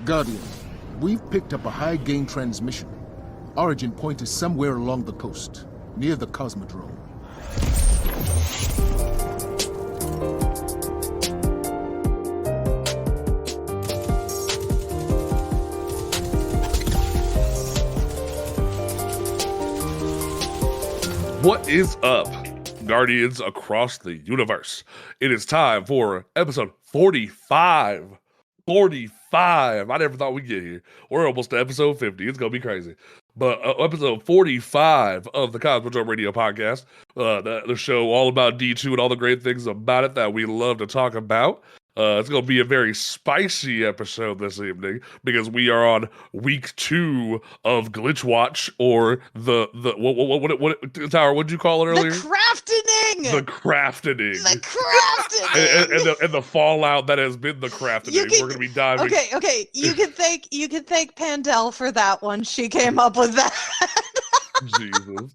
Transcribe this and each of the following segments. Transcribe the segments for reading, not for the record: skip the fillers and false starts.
Guardian, we've picked up a high-gain transmission. Origin point is somewhere along the coast, near the Cosmodrome. What is up, Guardians across the universe? It is time for episode 45. 45. I never thought we'd get here. We're almost to episode 50. It's going to be crazy. But episode 45 of the Cosmodrome Radio podcast, the show all about D2 and all the great things about it that we love to talk about. It's going to be a very spicy episode this evening because we are on week 2 of Glitch Watch, or what Tower, what'd you call it earlier? The craftening! The craftening. The craftening! and the fallout that has been the craftening. We're going to be diving. Okay. You can thank Pandel for that one. She came up with that. Jesus.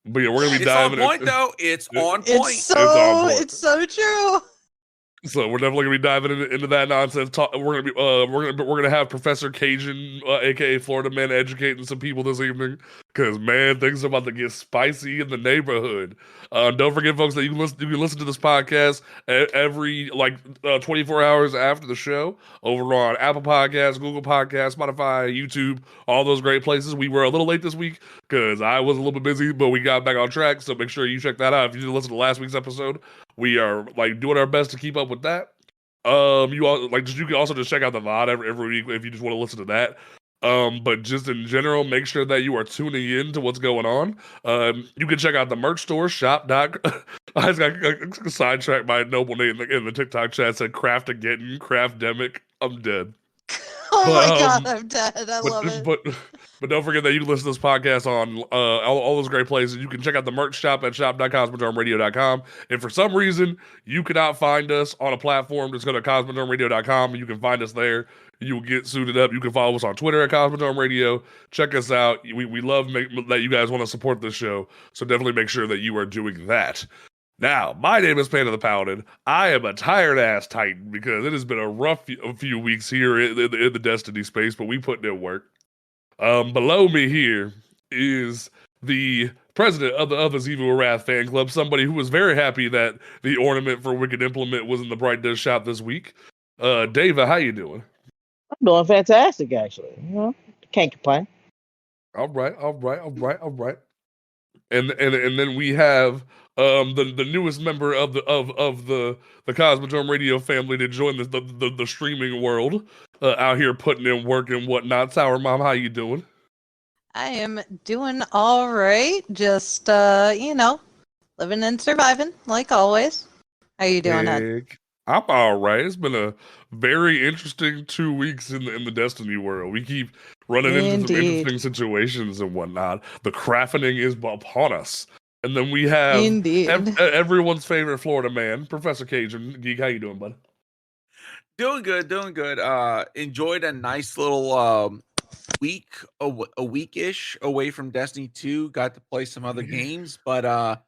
But yeah, we're going to be diving. It's on point, though. It's on point. It's so true. So we're definitely gonna be diving into that nonsense. We're gonna have Professor Cajun, aka Florida Man, educating some people this evening, because man, things are about to get spicy in the neighborhood. Don't forget, folks, that you can listen to this podcast every 24 hours after the show over on Apple Podcasts, Google Podcasts, Spotify, YouTube, all those great places. We were a little late this week because I was a little bit busy, but we got back on track. So make sure you check that out. If you didn't listen to last week's episode, we are doing our best to keep up with that. You can also just check out the VOD every week if you just want to listen to that. But just in general, make sure that you are tuning in to what's going on. You can check out the merch store, shop. I just got sidetracked by a noble name in the TikTok chat, said Craftdemic. I'm dead. Oh my god, I'm dead. I love it. But don't forget that you can listen to this podcast on all those great places. You can check out the merch shop at shop.cosmodromeradio.com. If for some reason you cannot find us on a platform, just go to cosmodromeradio.com and you can find us there. You will get suited up. You can follow us on Twitter at Cosmodrome Radio. Check us out. We love that you guys want to support this show, so definitely make sure that you are doing that. Now, my name is Panda the Paladin. I am a tired-ass Titan because it has been a rough few weeks here in the Destiny space, but we put in work. Below me here is the president of the Evil's Wrath fan club, somebody who was very happy that the ornament for Wicked Implement was in the Bright Dust shop this week. David, how you doing? I'm doing fantastic, actually. Can't complain. All right. And then we have the newest member of the Cosmodrome Radio family to join the streaming world, out here putting in work and whatnot. Sour Mom, how you doing? I am doing all right. Just living and surviving like always. How you doing, Ed? I'm all right. It's been a very interesting 2 weeks in the Destiny world. We keep running into some interesting situations and whatnot. The craftening is upon us. And then we have everyone's favorite Florida man, Professor Cajun. Geek, how you doing, bud? Doing good. Enjoyed a nice little a week-ish away from Destiny 2. Got to play some other games, but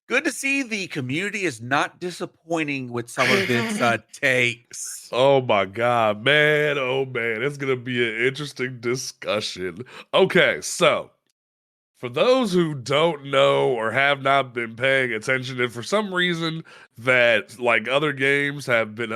good to see the community is not disappointing with some of its takes. Oh my god, man. Oh man, it's gonna be an interesting discussion. Okay, so for those who don't know or have not been paying attention, and for some reason that other games have been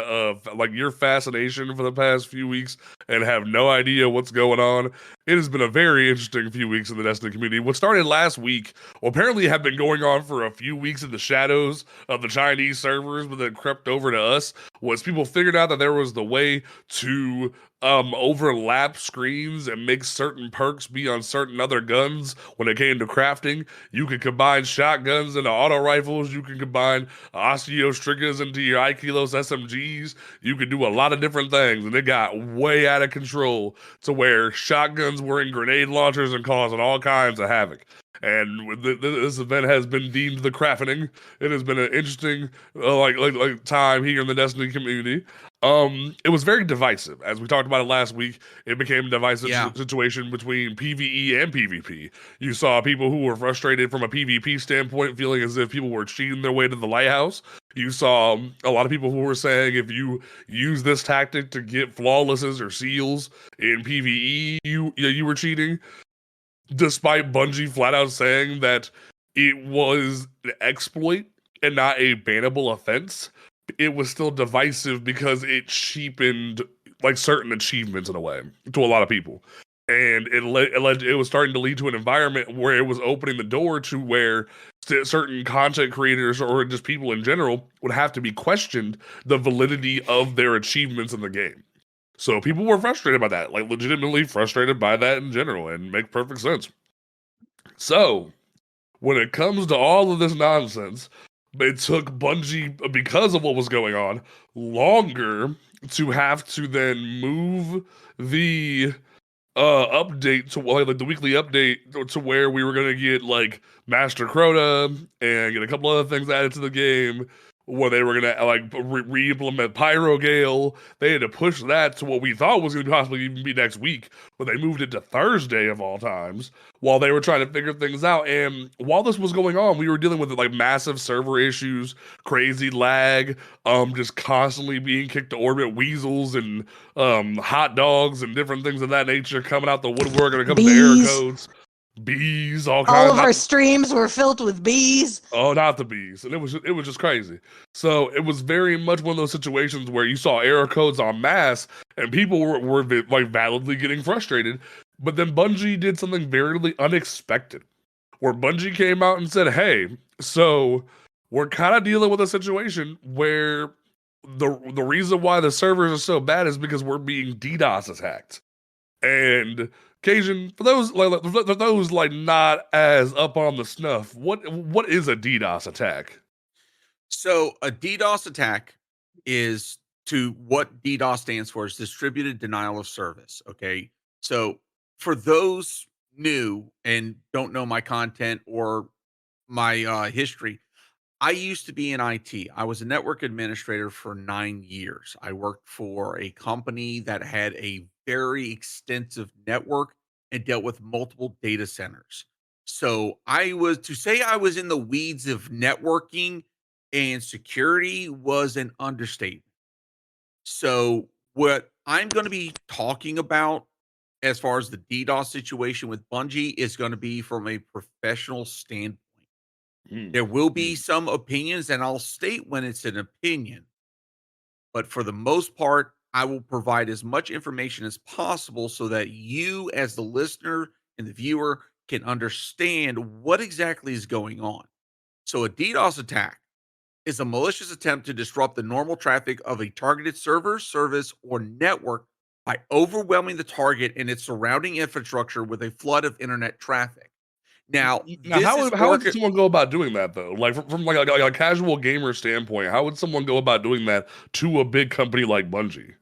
your fascination for the past few weeks and have no idea what's going on, it has been a very interesting few weeks in the Destiny community. What started last week apparently had been going on for a few weeks in the shadows of the Chinese servers, but then crept over to us, was people figured out that there was the way to overlap screens and make certain perks be on certain other guns. When it came to crafting, you could combine shotguns into auto rifles, you can combine Osteos triggers into your Ikilos SMGs, you could do a lot of different things, and it got way out of control to where shotguns were in grenade launchers and causing all kinds of havoc. And this event has been deemed the craftening. It has been an interesting time here in the Destiny community. It was very divisive. As we talked about it last week, it became a divisive Yeah. situation between PvE and PvP. You saw people who were frustrated from a PvP standpoint, feeling as if people were cheating their way to the lighthouse. You saw a lot of people who were saying if you use this tactic to get flawlesses or seals in PvE, you were cheating. Despite Bungie flat out saying that it was an exploit and not a bannable offense, it was still divisive because it cheapened like certain achievements in a way to a lot of people, and it was starting to lead to an environment where it was opening the door to where certain content creators or just people in general would have to be questioned the validity of their achievements in the game. So people were frustrated by that, like legitimately frustrated by that in general, and make perfect sense. So when it comes to all of this nonsense, it took Bungie, because of what was going on, longer to have to then move the update to like the weekly update to where we were gonna get like Master Crota and get a couple other things added to the game, where they were gonna like re-implement Pyrogale. They had to push that to what we thought was gonna possibly even be next week, but they moved it to Thursday of all times while they were trying to figure things out. And while this was going on, we were dealing with like massive server issues, crazy lag, just constantly being kicked to orbit, weasels and hot dogs and different things of that nature coming out the woodwork when it comes to error Bees. codes. Bees, all All kinds of our streams were filled with bees. Oh, not the bees. And it was just crazy. So it was very much one of those situations where you saw error codes en masse and people were like validly getting frustrated. But then Bungie did something very unexpected, where Bungie came out and said, hey, so we're kind of dealing with a situation where the reason why the servers are so bad is because we're being DDoS attacked. And Cajun, for those like not as up on the snuff, what is a DDoS attack? So a DDoS attack is, to what DDoS stands for, is distributed denial of service. Okay. So for those new and don't know my content or my history, I used to be in IT. I was a network administrator for 9 years. I worked for a company that had a very extensive network and dealt with multiple data centers. So I was in the weeds of networking and security was an understatement. So what I'm going to be talking about as far as the DDoS situation with Bungie is going to be from a professional standpoint. There will be some opinions, and I'll state when it's an opinion. But for the most part, I will provide as much information as possible so that you, as the listener and the viewer, can understand what exactly is going on. So, a DDoS attack is a malicious attempt to disrupt the normal traffic of a targeted server, service, or network by overwhelming the target and its surrounding infrastructure with a flood of internet traffic. Now, Now, this is how would orca- someone go about doing that though? Like from like a casual gamer standpoint, how would someone go about doing that to a big company like Bungie?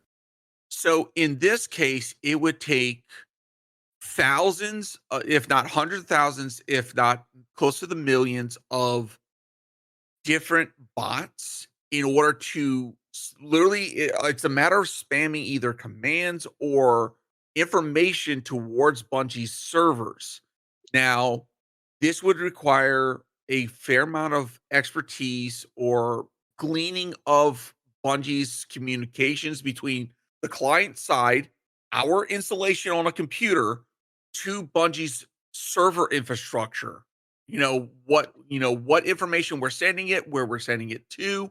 So in this case, it would take thousands, if not hundreds of thousands, if not close to the millions of different bots in order to literally, it's a matter of spamming either commands or information towards Bungie's servers. Now, this would require a fair amount of expertise or gleaning of Bungie's communications between the client side, our installation on a computer, to Bungie's server infrastructure. What information we're sending it, where we're sending it to,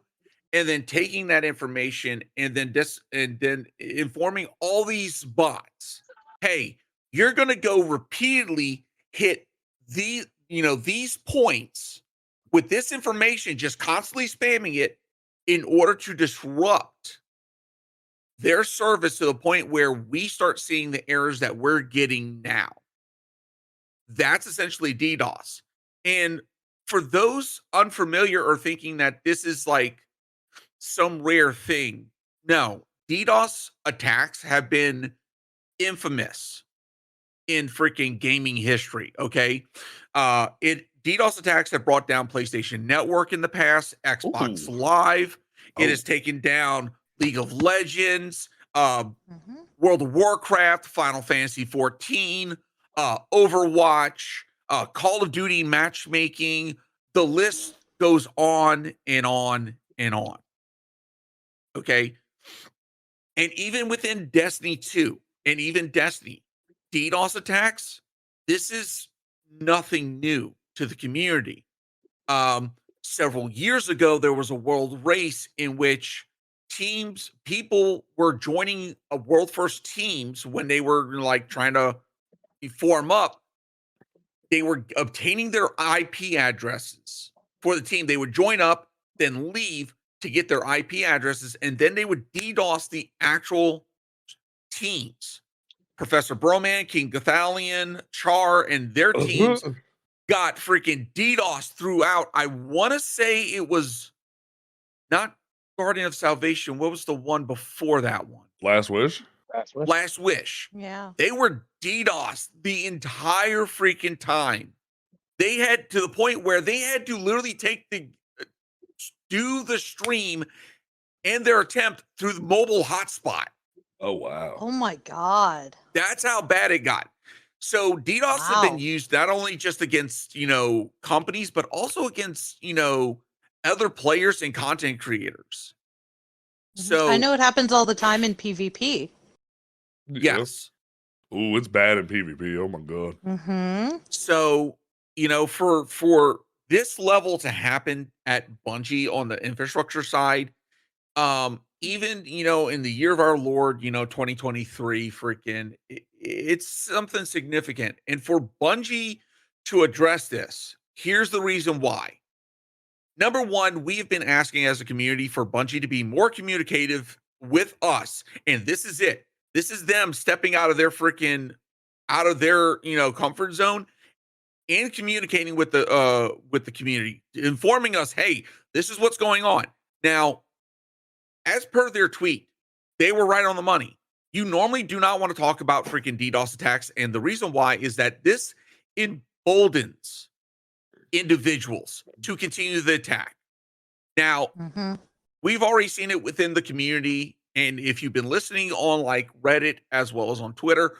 and then taking that information and then informing all these bots, hey, you're going to go repeatedly hit these points with this information, just constantly spamming it in order to disrupt their service to the point where we start seeing the errors that we're getting now. That's essentially DDoS. And for those unfamiliar or thinking that this is like some rare thing, no, DDoS attacks have been infamous in freaking gaming history. Okay. DDoS attacks have brought down PlayStation Network in the past, Xbox Ooh. Live. It Oh. has taken down League of Legends, Mm-hmm. World of Warcraft, Final Fantasy 14, Overwatch, Call of Duty matchmaking. The list goes on and on and on. Okay. And even within Destiny 2 and even Destiny, DDoS attacks, this is nothing new to the community. Several years ago, there was a world race in which people were joining a world first teams when they were like trying to form up. They were obtaining their IP addresses for the team. They would join up, then leave to get their IP addresses, and then they would DDoS the actual teams. Professor Broman, King Gathalion, Char, and their teams got freaking DDoS throughout. I want to say it was not Guardian of Salvation. What was the one before that one? Last Wish. Last Wish. Yeah. They were DDoS the entire freaking time. They had to the point where they had to literally do the stream and their attempt through the mobile hotspot. Oh wow. Oh my God. That's how bad it got. So DDoS have been used not only just against, companies, but also against, other players and content creators. So I know it happens all the time in PvP. Yes. Ooh, it's bad in PvP. Oh my God. Mm-hmm. So, for this level to happen at Bungie on the infrastructure side, even, in the year of our Lord, 2023, freaking, it's something significant. And for Bungie to address this, here's the reason why. Number one, we've been asking as a community for Bungie to be more communicative with us. And this is it. This is them stepping out of their comfort zone and communicating with the community, informing us, hey, this is what's going on. Now, as per their tweet, they were right on the money. You normally do not want to talk about freaking DDoS attacks. And the reason why is that this emboldens individuals to continue the attack. Now, we've already seen it within the community. And if you've been listening on like Reddit as well as on Twitter,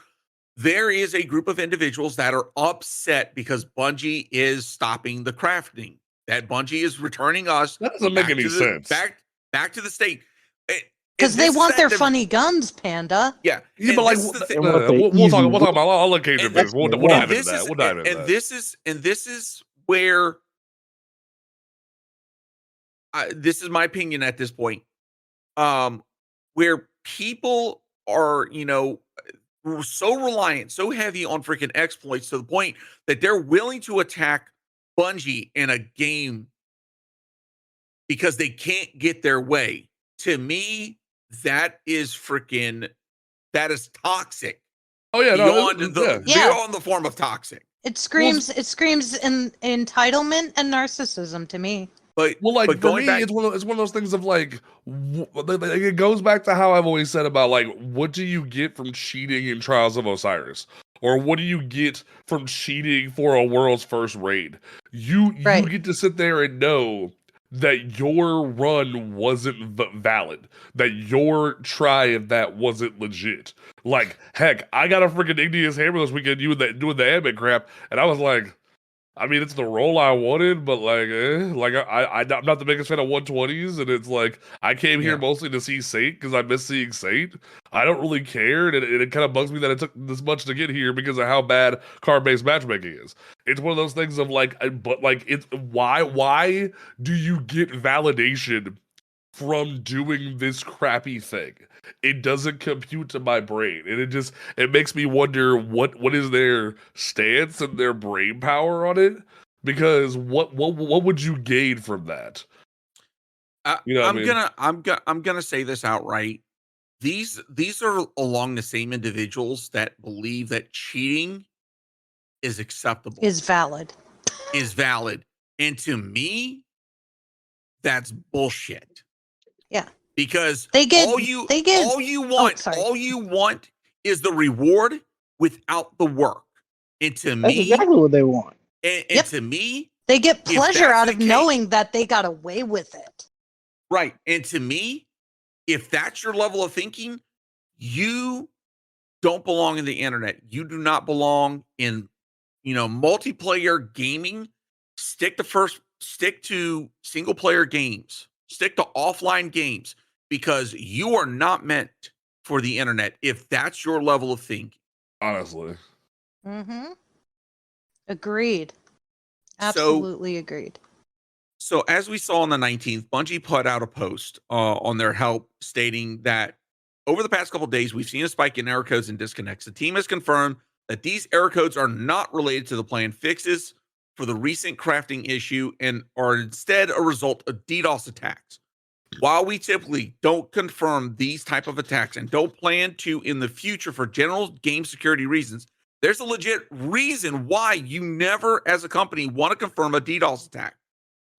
there is a group of individuals that are upset because Bungie is stopping the crafting, that Bungie is returning us. That doesn't make any sense. Back to the state. Because they want their funny guns, Panda. Yeah. Yeah, but like, we'll talk about. I'll let Cajun finish. We'll dive into that. We'll dive into that. This is where this is my opinion at this point. Where people are, so reliant, so heavy on freaking exploits to the point that they're willing to attack Bungie in a game because they can't get their way. To me, that is toxic. Oh yeah, beyond the form of toxic. It screams entitlement and narcissism to me. But for me, it's one of those things of like, it goes back to how I've always said about like, what do you get from cheating in Trials of Osiris, or what do you get from cheating for a world's first raid? You get to sit there and know that your run wasn't valid, that your try of that wasn't legit. Like, heck, I got a freaking Igneous Hammer this weekend doing the ambit crap, and I was like, I mean, it's the role I wanted, but I'm not the biggest fan of 120s, and it's like, I came here mostly to see Saint, because I miss seeing Saint. I don't really care, and it kind of bugs me that it took this much to get here because of how bad card-based matchmaking is. It's one of those things of like, but like, it's why do you get validation from doing this crappy thing? It doesn't compute to my brain, and it makes me wonder what is their stance and their brain power on it, because what would you gain from that? I'm gonna say this outright. These are along the same individuals that believe that cheating is acceptable, is valid, and to me, that's bullshit. Yeah. Because all you want is the reward without the work. And to That's me, exactly what they want. And to me, they get pleasure out of knowing that they got away with it. Right. And to me, If that's your level of thinking, you don't belong in the internet. You do not belong in, multiplayer gaming. Stick to single player games. Stick to offline games, because you are not meant for the internet if that's your level of thinking. Honestly. Mm-hmm. Agreed. Absolutely agreed. So as we saw on the 19th, Bungie put out a post on their help stating that over the past couple of days, we've seen a spike in error codes and disconnects. The team has confirmed that these error codes are not related to the planned fixes for the recent crafting issue and are instead a result of DDoS attacks. While we typically don't confirm these type of attacks and don't plan to in the future for general game security reasons, there's a legit reason why you never, as a company, want to confirm a DDoS attack.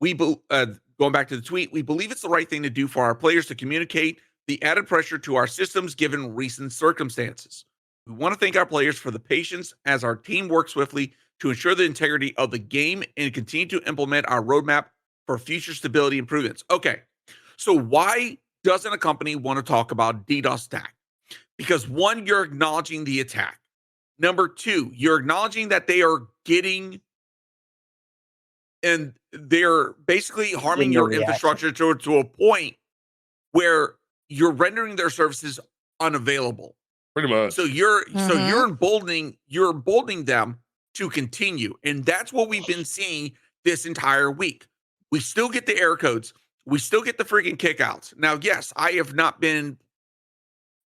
Going back to the tweet, we believe it's the right thing to do for our players to communicate the added pressure to our systems given recent circumstances. We want to thank our players for the patience as our team works swiftly to ensure the integrity of the game and continue to implement our roadmap for future stability improvements. Okay, so why doesn't a company want to talk about DDoS attack? Because one, you're acknowledging the attack. Number two, you're acknowledging that they are getting and they're basically harming your infrastructure to a point where you're rendering their services unavailable. Pretty much. So you're emboldening them to continue. And that's what we've been seeing this entire week. We still get the error codes. We still get the freaking kickouts. Now, yes, I have not been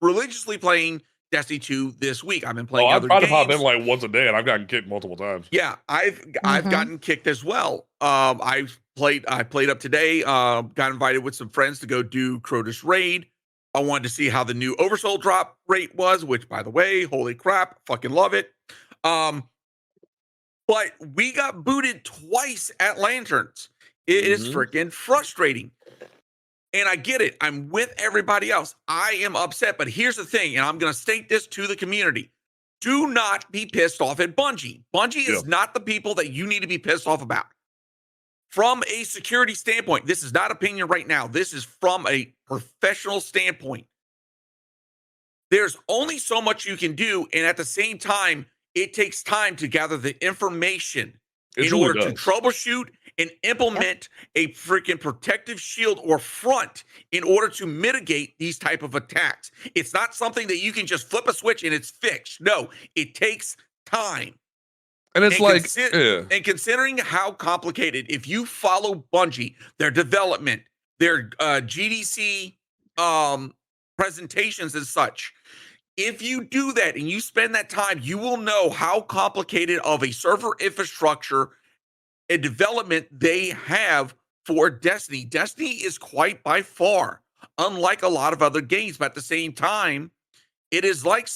religiously playing Destiny 2 this week. I've been playing other games. I've tried to pop in like once a day, and I've gotten kicked multiple times. Yeah, I've gotten kicked as well. I played up today. Got invited with some friends to go do Crotus Raid. I wanted to see how the new Oversoul drop rate was, which, by the way, holy crap, fucking love it. But we got booted twice at Lanterns. It is freaking frustrating. And I get it. I'm with everybody else. I am upset. But here's the thing, and I'm going to state this to the community. Do not be pissed off at Bungie. Bungie is not the people that you need to be pissed off about. From a security standpoint, this is not opinion right now. This is from a professional standpoint. There's only so much you can do. And at the same time, it takes time to gather the information in order to troubleshoot and implement a freaking protective shield or front in order to mitigate these type of attacks. It's not something that you can just flip a switch and it's fixed. No, it takes time. And it's and considering how complicated, if you follow Bungie, their development, their GDC presentations and such, if you do that and you spend that time, you will know how complicated of a server infrastructure and development they have for Destiny. Destiny is quite by far unlike a lot of other games, but at the same time, it is like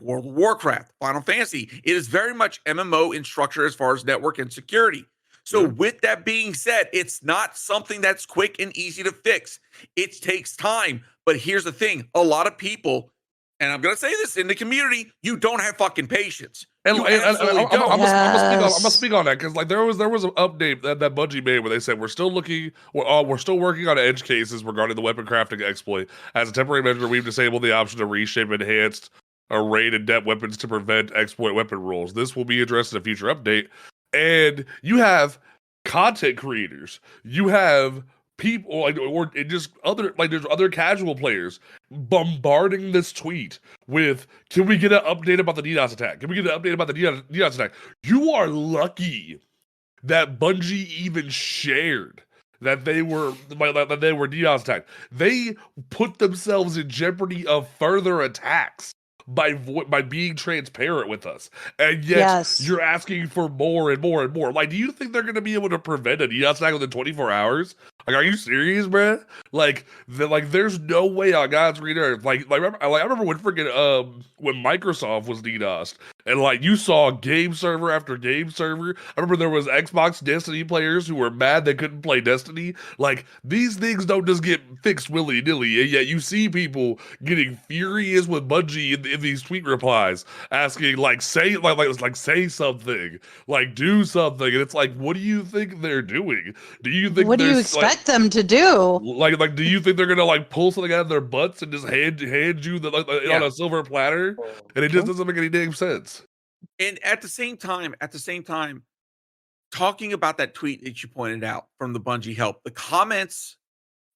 World of Warcraft, Final Fantasy. It is very much MMO in structure as far as network and security. So with that being said, it's not something that's quick and easy to fix. It takes time. But here's the thing. A lot of people, and I'm going to say this in the community, you don't have fucking patience. And I'm gonna speak on that because like there was an update that Bungie made where they said we're still working on edge cases regarding the weapon crafting exploit. As a temporary measure, we've disabled the option to reshape enhanced arrayed and depth weapons to prevent exploit weapon rules. This will be addressed in a future update. And you have content creators, you have people there's other casual players bombarding this tweet with, can we get an update about the DDoS attack? Can we get an update about the DDoS attack? You are lucky that Bungie even shared that they were DDoS attacked. They put themselves in jeopardy of further attacks by being transparent with us, and yet you're asking for more and more and more. Like, do you think they're going to be able to prevent a DDoS attack within 24 hours? Like, are you serious, man? There's no way on God's green earth. I remember when when Microsoft was DDoSed, and you saw game server after game server. I remember there was Xbox Destiny players who were mad they couldn't play Destiny. Like, these things don't just get fixed willy-nilly, and yet you see people getting furious with Bungie in these tweet replies asking say something, do something, and it's like, what do you think they're doing? Do you think What do you expect them to do? Do you think they're gonna pull something out of their butts and just hand you on a silver platter? And it just doesn't make any damn sense. And at the same time, talking about that tweet that you pointed out from the Bungie help, the comments,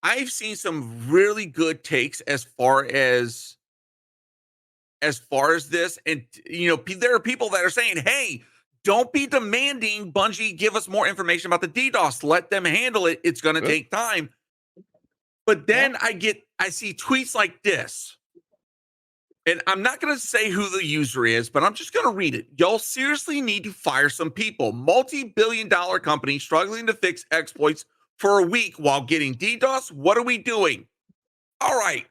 I've seen some really good takes as far as this. And, there are people that are saying, hey, don't be demanding Bungie give us more information about the DDoS. Let them handle it. It's going to take time. But then I see tweets like this. And I'm not going to say who the user is, but I'm just going to read it. Y'all seriously need to fire some people. Multi-billion-dollar company struggling to fix exploits for a week while getting DDoS. What are we doing? All right.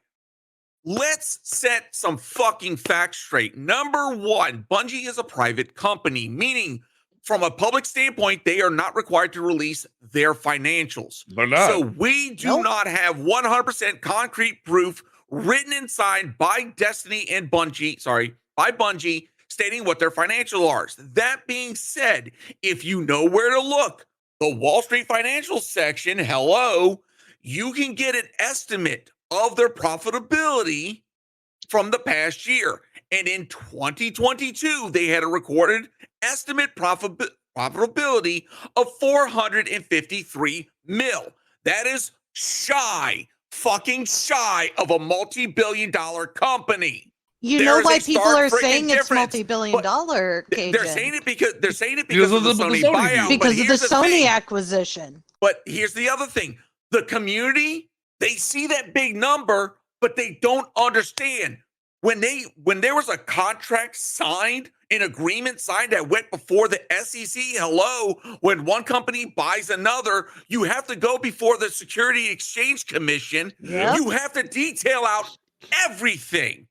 Let's set some fucking facts straight. Number one, Bungie is a private company, meaning from a public standpoint, they are not required to release their financials. They're not. So we do not have 100% concrete proof written and signed by Destiny and Bungie, by Bungie, stating what their financials are. That being said, if you know where to look, the Wall Street financial section, you can get an estimate of their profitability from the past year. And in 2022, they had a recorded estimate profitability of 453 mil. That is fucking shy of a multi-billion-dollar company. You know why people are saying it's multi-billion-dollar, Cajun? They're saying it because of the Sony buyout. Because of the Sony acquisition. But here's the other thing. The community, they see that big number, but they don't understand. When there was a contract signed, an agreement signed that went before the SEC, when one company buys another, you have to go before the Security Exchange Commission. Yep. You have to detail out everything.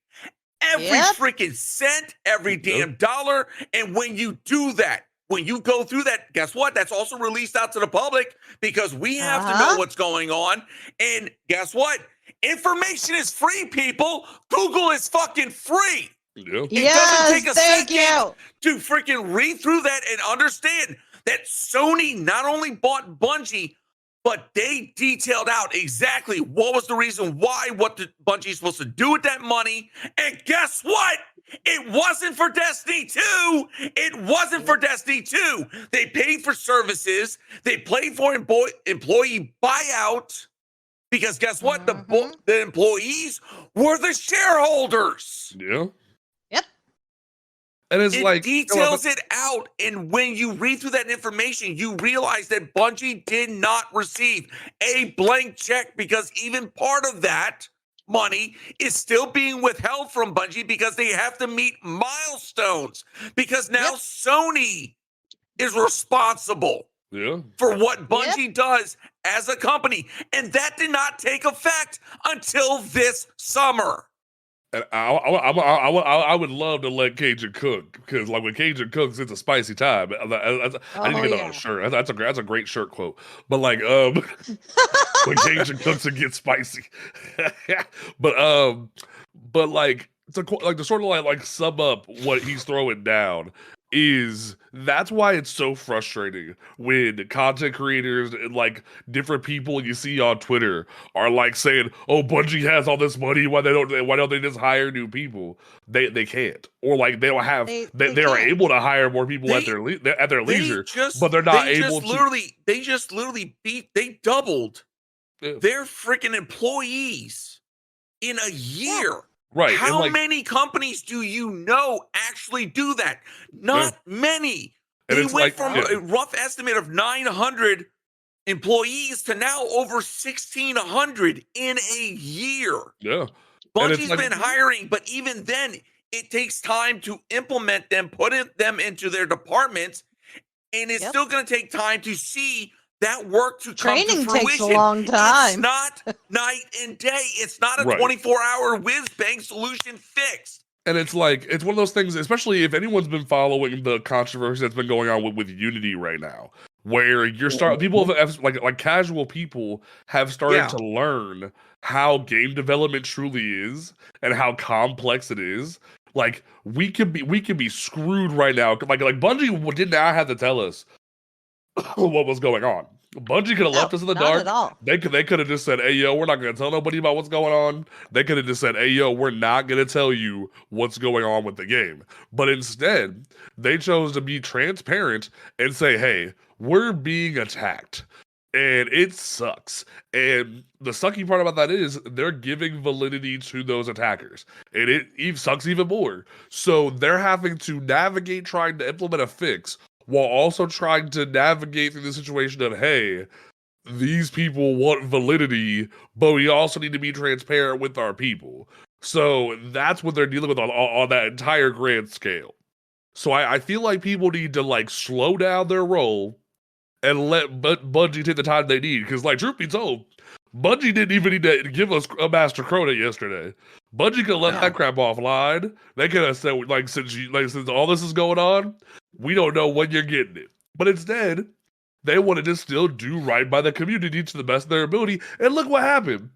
Every freaking cent, every damn dollar. And when you do that, when you go through that, guess what? That's also released out to the public because we have to know what's going on. And guess what? Information is free, people. Google is fucking free. Yeah. It doesn't take a second to freaking read through that and understand that Sony not only bought Bungie, but they detailed out exactly what was the reason why, what the Bungie's supposed to do with that money. And guess what? It wasn't for Destiny 2. It wasn't for Destiny 2. They paid for services. They paid for employee buyout. Because guess what? The employees were the shareholders. Yeah. Yep. And it details it out. And when you read through that information, you realize that Bungie did not receive a blank check because even part of that money is still being withheld from Bungie because they have to meet milestones. Because now Sony is responsible for what Bungie does as a company. And that did not take effect until this summer. And I would love to let Cajun cook because when Cajun cooks, it's a spicy time. I need to get that on a shirt. That's a great shirt quote. But when Cajun cooks, it gets spicy. but to sort of sum up what he's throwing down is that's why it's so frustrating when content creators and different people you see on Twitter are saying, "Oh, Bungie has all this money. Why don't they just hire new people?" They can't, or they don't have. They are able to hire more people at their leisure, but they're not able to. They doubled their freaking employees in a year. Right. How many companies do you know actually do that? Not many. They went from a rough estimate of 900 employees to now over 1,600 in a year. Yeah. Bungie's been hiring, but even then, it takes time to implement them, put them into their departments, and it's still going to take time to see that work to come to fruition. Training takes a long time. It's not night and day. It's not a 24-hour whiz-bang solution fixed. And it's one of those things, especially if anyone's been following the controversy that's been going on with Unity right now, where people have, casual people have started to learn how game development truly is and how complex it is. Like we could be screwed right now. Like Bungie did not have to tell us what was going on. Bungie could have left us in the not dark. at all. They could have just said, "Hey yo, we're not gonna tell nobody about what's going on." They could have just said, "Hey yo, we're not gonna tell you what's going on with the game." But instead, they chose to be transparent and say, "Hey, we're being attacked." And it sucks. And the sucky part about that is they're giving validity to those attackers. And it sucks even more. So they're having to navigate trying to implement a fix while also trying to navigate through the situation of, hey, these people want validity, but we also need to be transparent with our people. So that's what they're dealing with on that entire grand scale. So I feel like people need to like slow down their roll and let Bungie take the time they need. Because, like, truth be told, Bungie didn't even need to give us a Master Crota yesterday. Bungie could have let that crap offline. They could have said, like, since all this is going on, we don't know when you're getting it. But instead, they wanted to still do right by the community to the best of their ability. And look what happened.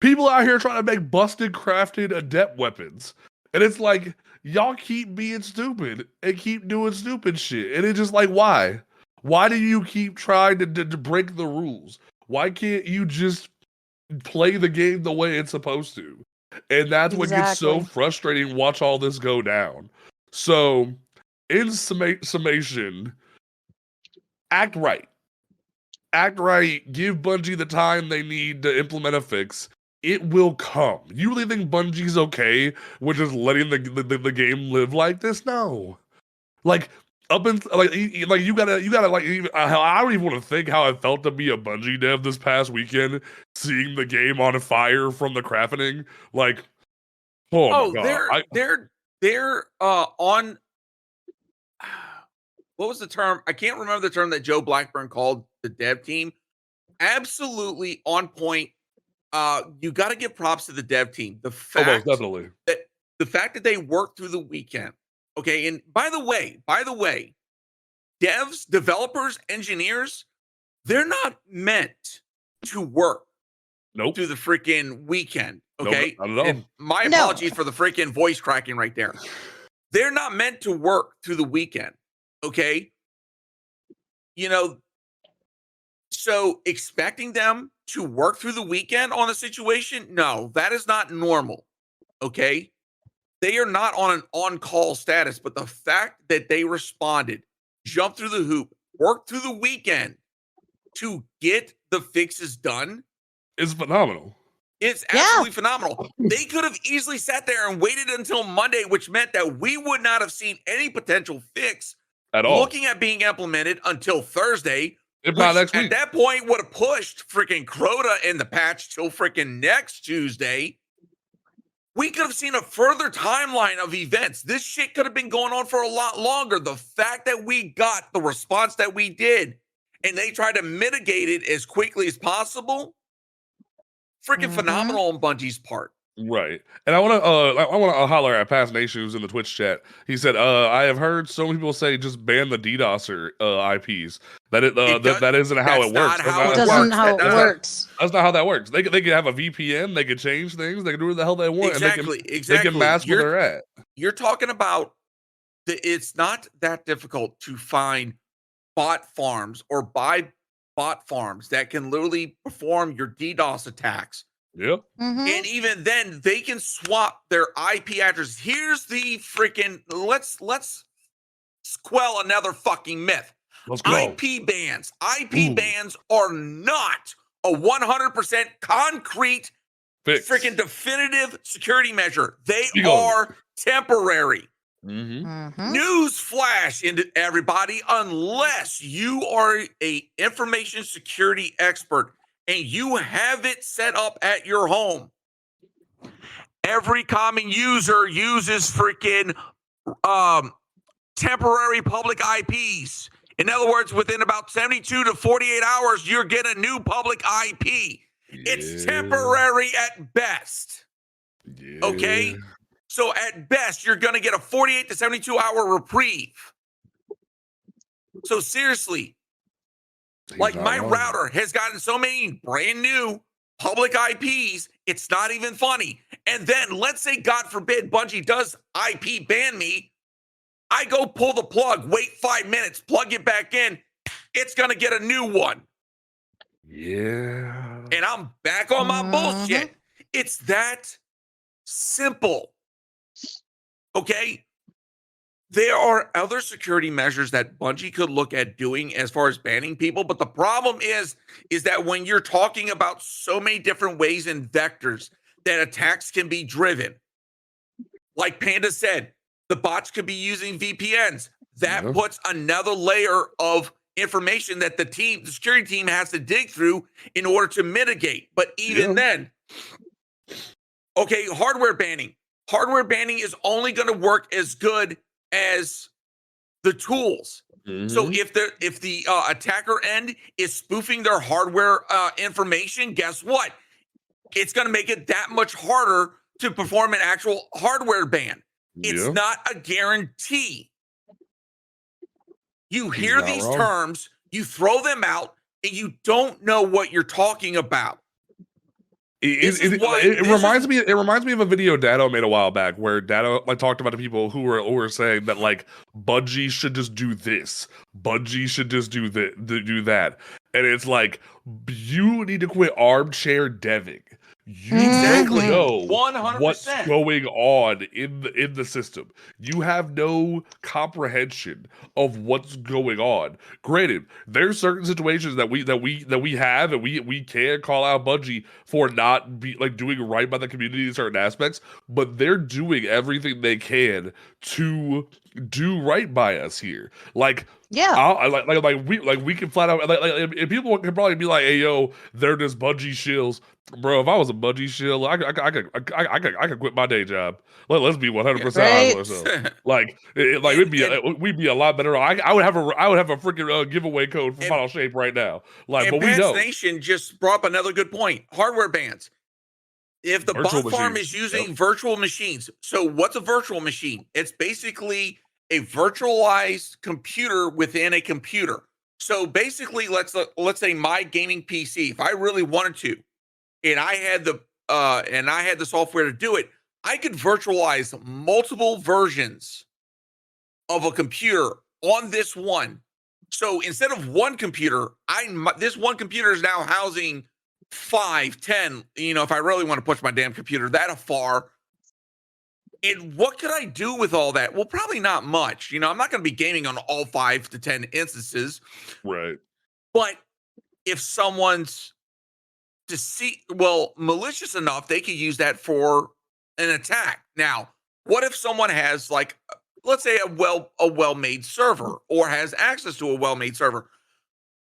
People out here trying to make busted, crafted, adept weapons. And it's like, y'all keep being stupid and keep doing stupid shit. And it's just like, why? Why do you keep trying to break the rules? Why can't you just play the game the way it's supposed to? And that's what gets so frustrating. Watch all this go down. So, in summation, act right. Act right. Give Bungie the time they need to implement a fix. It will come. You really think Bungie's okay with just letting the game live like this? No. Like, up in like you gotta like I don't even want to think how it felt to be a Bungie dev this past weekend, seeing the game on fire from the craftening. Like, oh my god, they're on. What was the term? I can't remember the term that Joe Blackburn called the dev team. Absolutely on point. You got to give props to the dev team. The fact that they worked through the weekend. Okay, and by the way, devs, developers, engineers, they're not meant to work through the freaking weekend. Okay, nope, not at all. My apologies for the freaking voice cracking right there. They're not meant to work through the weekend. Okay, so expecting them to work through the weekend on a situation, no, that is not normal. Okay. They are not on an on-call status, but the fact that they responded, jumped through the hoop, worked through the weekend to get the fixes done is phenomenal. It's absolutely phenomenal. They could have easily sat there and waited until Monday, which meant that we would not have seen any potential fix at all looking at being implemented until Thursday. If not next week. At that point, would have pushed freaking Crota in the patch till freaking next Tuesday. We could have seen a further timeline of events. This shit could have been going on for a lot longer. The fact that we got the response that we did and they tried to mitigate it as quickly as possible, freaking phenomenal on Bungie's part. Right. And I want to holler at Past Nation who's in the Twitch chat. He said, I have heard so many people say just ban the DDoSer IPs. That isn't how it works. That's not how that works. They could have a VPN, they could change things, they can do what the hell they want. Exactly. And they can mask where they're at. You're talking about it's not that difficult to find bot farms or buy bot farms that can literally perform your DDoS attacks. Yep. And even then, they can swap their IP address. Here's the freaking let's quell another fucking myth. Let's go. IP bans. IP bans are not a 100% concrete, freaking definitive security measure. They are temporary. News flash into everybody, unless you are a information security expert and you have it set up at your home. Every common user uses freaking temporary public IPs. In other words, within about 72 to 48 hours, you're getting a new public IP. It's temporary at best. Okay? So at best, you're going to get a 48 to 72 hour reprieve. So seriously, like my router has gotten so many brand new public IPs, it's not even funny. And then let's say, God forbid, Bungie does IP ban me. I go pull the plug, wait 5 minutes, plug it back in. It's going to get a new one. Yeah. And I'm back on my bullshit. It's that simple. Okay? There are other security measures that Bungie could look at doing as far as banning people, but the problem is that when you're talking about so many different ways and vectors that attacks can be driven, like Panda said, the bots could be using VPNs. That puts another layer of information that the security team has to dig through in order to mitigate. But even then, okay, hardware banning. Hardware banning is only going to work as good as the tools. So if the attacker end is spoofing their hardware information, guess what? It's going to make it that much harder to perform an actual hardware ban. It's not a guarantee. You hear these terms, you throw them out, and you don't know what you're talking about. It reminds me of a video Dado made a while back where Dado talked about the people who were saying that Bungie should just do this, Bungie should just do that, and it's like, you need to quit armchair deving. You Exactly. know 100%. what's going on in the system. You have no comprehension of what's going on. Granted, there's certain situations that we have, and we can call out Bungie for not doing right by the community in certain aspects, but they're doing everything they can to do right by us here. We can flat out and people can probably be like, "Hey, yo, they're just Bungie shills." Bro, if I was a Bungie shill, I could quit my day job. Let's be 100% honest with ourselves. We'd be a lot better. I would have a freaking giveaway code for Final Shape right now. But we know. Nation just brought up another good point. Hardware bans. If the bot farm is using virtual machines, so what's a virtual machine? It's basically a virtualized computer within a computer. So basically, let's say my gaming PC, if I really wanted to, and I had the software to do it, I could virtualize multiple versions of a computer on this one. So instead of one computer, this one computer is now housing 5, 10, if I really want to push my damn computer that far. And what could I do with all that? Well, probably not much. I'm not going to be gaming on all 5 to 10 instances. Right. But if someone's malicious enough, they could use that for an attack. Now, what if someone has let's say a well-made server or has access to a well-made server?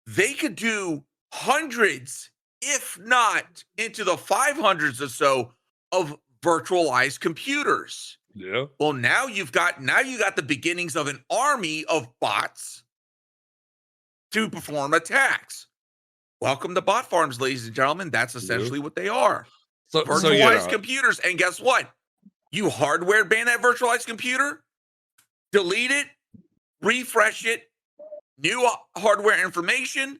They could do hundreds, if not into the 500s or so, of virtualized computers. Yeah. Well, now you got the beginnings of an army of bots to perform attacks. Welcome to bot farms, ladies and gentlemen. That's essentially what they are. Virtualized computers. And guess what? You hardware ban that virtualized computer, delete it, refresh it, new hardware information,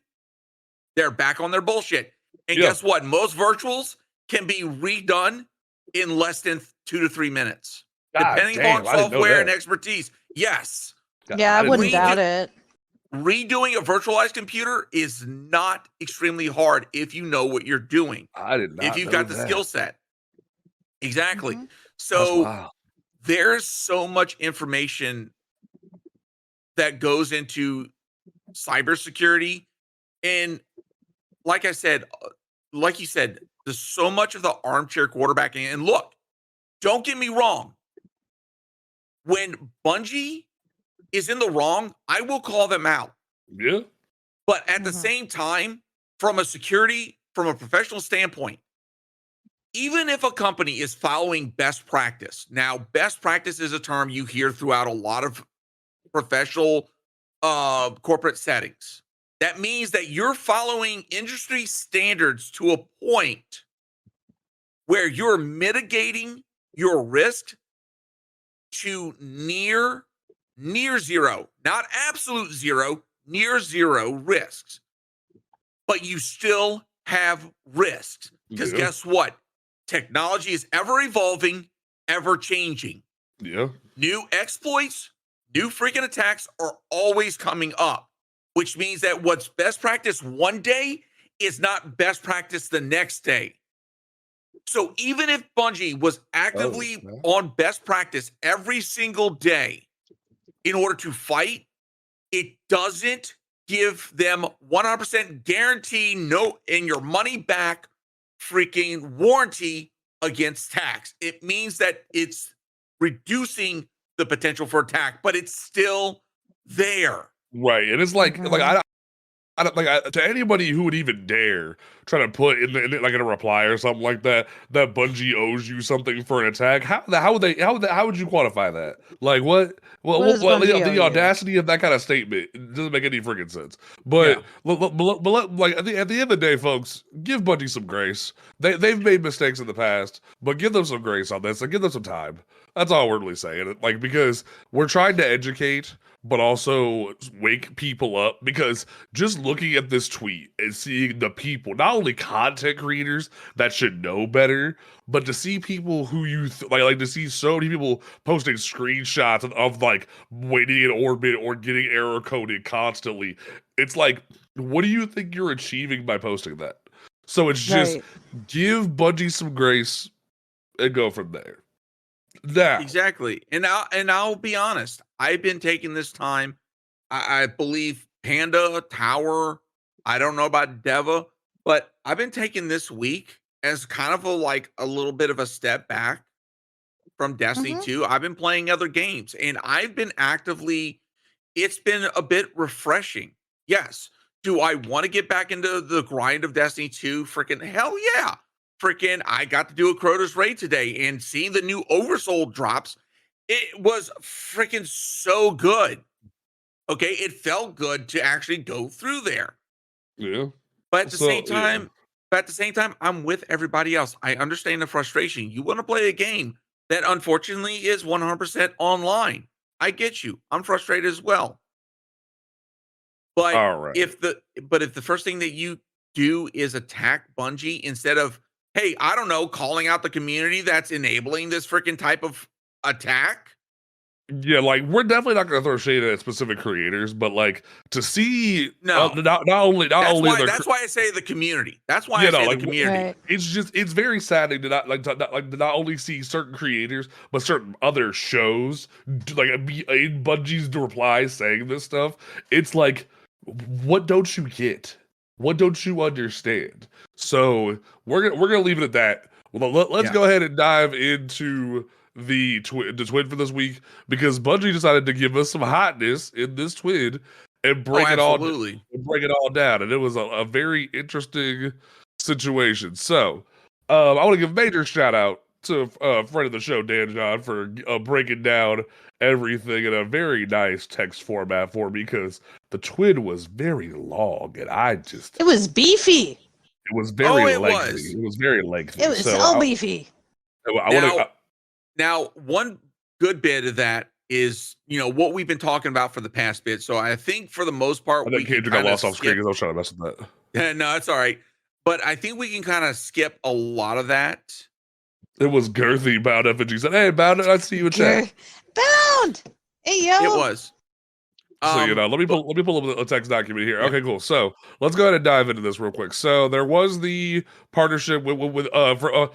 they're back on their bullshit. And guess what? Most virtuals can be redone in less than 2 to 3 minutes, depending on software and expertise. Yes. Yeah, I wouldn't doubt it. Redoing a virtualized computer is not extremely hard if you know what you're doing. I did not. If you've got the skill set. Exactly. Mm-hmm. So there's so much information that goes into cybersecurity. And like you said, there's so much of the armchair quarterbacking. And look, don't get me wrong. When Bungie is in the wrong, I will call them out. Yeah. But at the same time, from a professional standpoint, even if a company is following best practice, now best practice is a term you hear throughout a lot of professional corporate settings. That means that you're following industry standards to a point where you're mitigating your risk to near zero, not absolute zero, near zero risks. But you still have risks. Because guess what? Technology is ever evolving, ever changing. Yeah. New exploits, new freaking attacks are always coming up, which means that what's best practice one day is not best practice the next day. So even if Bungie was actively on best practice every single day in order to fight, it doesn't give them 100% guarantee and your money back freaking warranty against tax. It means that it's reducing the potential for attack, but it's still there. Right. And it's like I don't like to anybody who would even dare try to put in a reply or something like that Bungie owes you something for an attack. How would you quantify that? Like what the audacity of that kind of statement? It doesn't make any freaking sense. But like at the end of the day, folks, give Bungie some grace. They've made mistakes in the past, but give them some grace on this and give them some time. That's all we're really saying. Like, because we're trying to educate, but also wake people up, because just looking at this tweet and seeing the people, not only content creators that should know better, but to see people who you like to see so many people posting screenshots of like waiting in orbit or getting error coded constantly. It's like, what do you think you're achieving by posting that? So it's just give Bungie some grace and go from there. Exactly. And I'll be honest. I've been taking this time. I believe Panda, Tower, I don't know about Deva, but I've been taking this week as kind of a little bit of a step back from Destiny 2. I've been playing other games and I've been it's been a bit refreshing. Yes. Do I want to get back into the grind of Destiny 2? Freaking hell yeah. Freaking, I got to do a Crota's raid today and seeing the new Oversoul drops, it was freaking so good. Okay, it felt good to actually go through there. Yeah. But at the same time, I'm with everybody else. I understand the frustration. You want to play a game that unfortunately is 100% online. I get you. I'm frustrated as well. But if the first thing that you do is attack Bungie instead of, hey, I don't know, calling out the community that's enabling this freaking type of attack. Yeah, like we're definitely not going to throw shade at specific creators, but like to see not only that's why I say the community. That's why I say the community. Right. It's very saddening to not only see certain creators but certain other shows like in Bungie's replies saying this stuff. It's like, what don't you get? What don't you understand? So we're gonna leave it at that. Well, let's go ahead and dive into the TWID for this week, because Bungie decided to give us some hotness in this TWID and break it all down, and it was a very interesting situation. So I want to give a major shout out to a friend of the show, Dan John, for breaking down everything in a very nice text format for me, because the TWID was very long and it was beefy. It was very lengthy. It was very lengthy. It was so beefy. Now, one good bit of that is, what we've been talking about for the past bit. So I think for the most part, I think Cajun got lost off screen because I was trying to mess with that. Yeah, no, it's all right. But I think we can kind of skip a lot of that. It was girthy. Bound FNG said, "Hey, Bound, I see you in chat." Bound. Hey, yo. It was. So let me pull up a text document here. Okay, cool. So let's go ahead and dive into this real quick. So there was the partnership with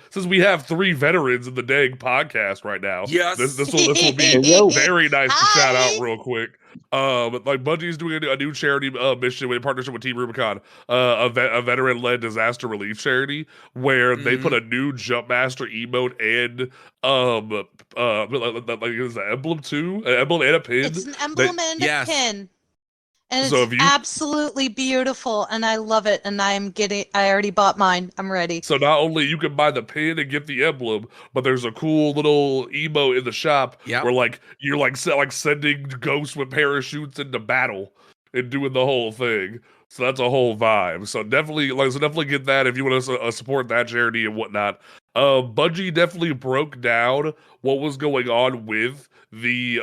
since we have 3 veterans in the dang podcast right now. Yes, this will be very nice to shout out real quick. Like Bungie's doing a new charity mission in partnership with Team Rubicon, a veteran-led disaster relief charity, where they put a new Jump Master emote and like is an emblem too, an emblem and a pin. It's an emblem and a pin, and it's absolutely beautiful, and I love it. And I already bought mine. I'm ready. So not only you can buy the pin and get the emblem, but there's a cool little emote in the shop where you're like sending ghosts with parachutes into battle and doing the whole thing. So that's a whole vibe. So definitely get that if you want to support that charity and whatnot. Bungie definitely broke down what was going on with the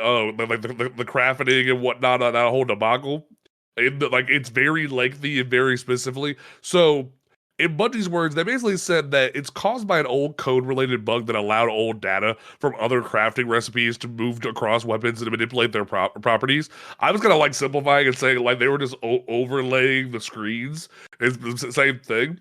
craftening and whatnot on that whole debacle. It's very lengthy and very specifically. So in Bungie's words, they basically said that it's caused by an old code-related bug that allowed old data from other crafting recipes to move across weapons and manipulate their properties. I was kind of like simplifying and saying like they were just overlaying the screens. It's the same thing.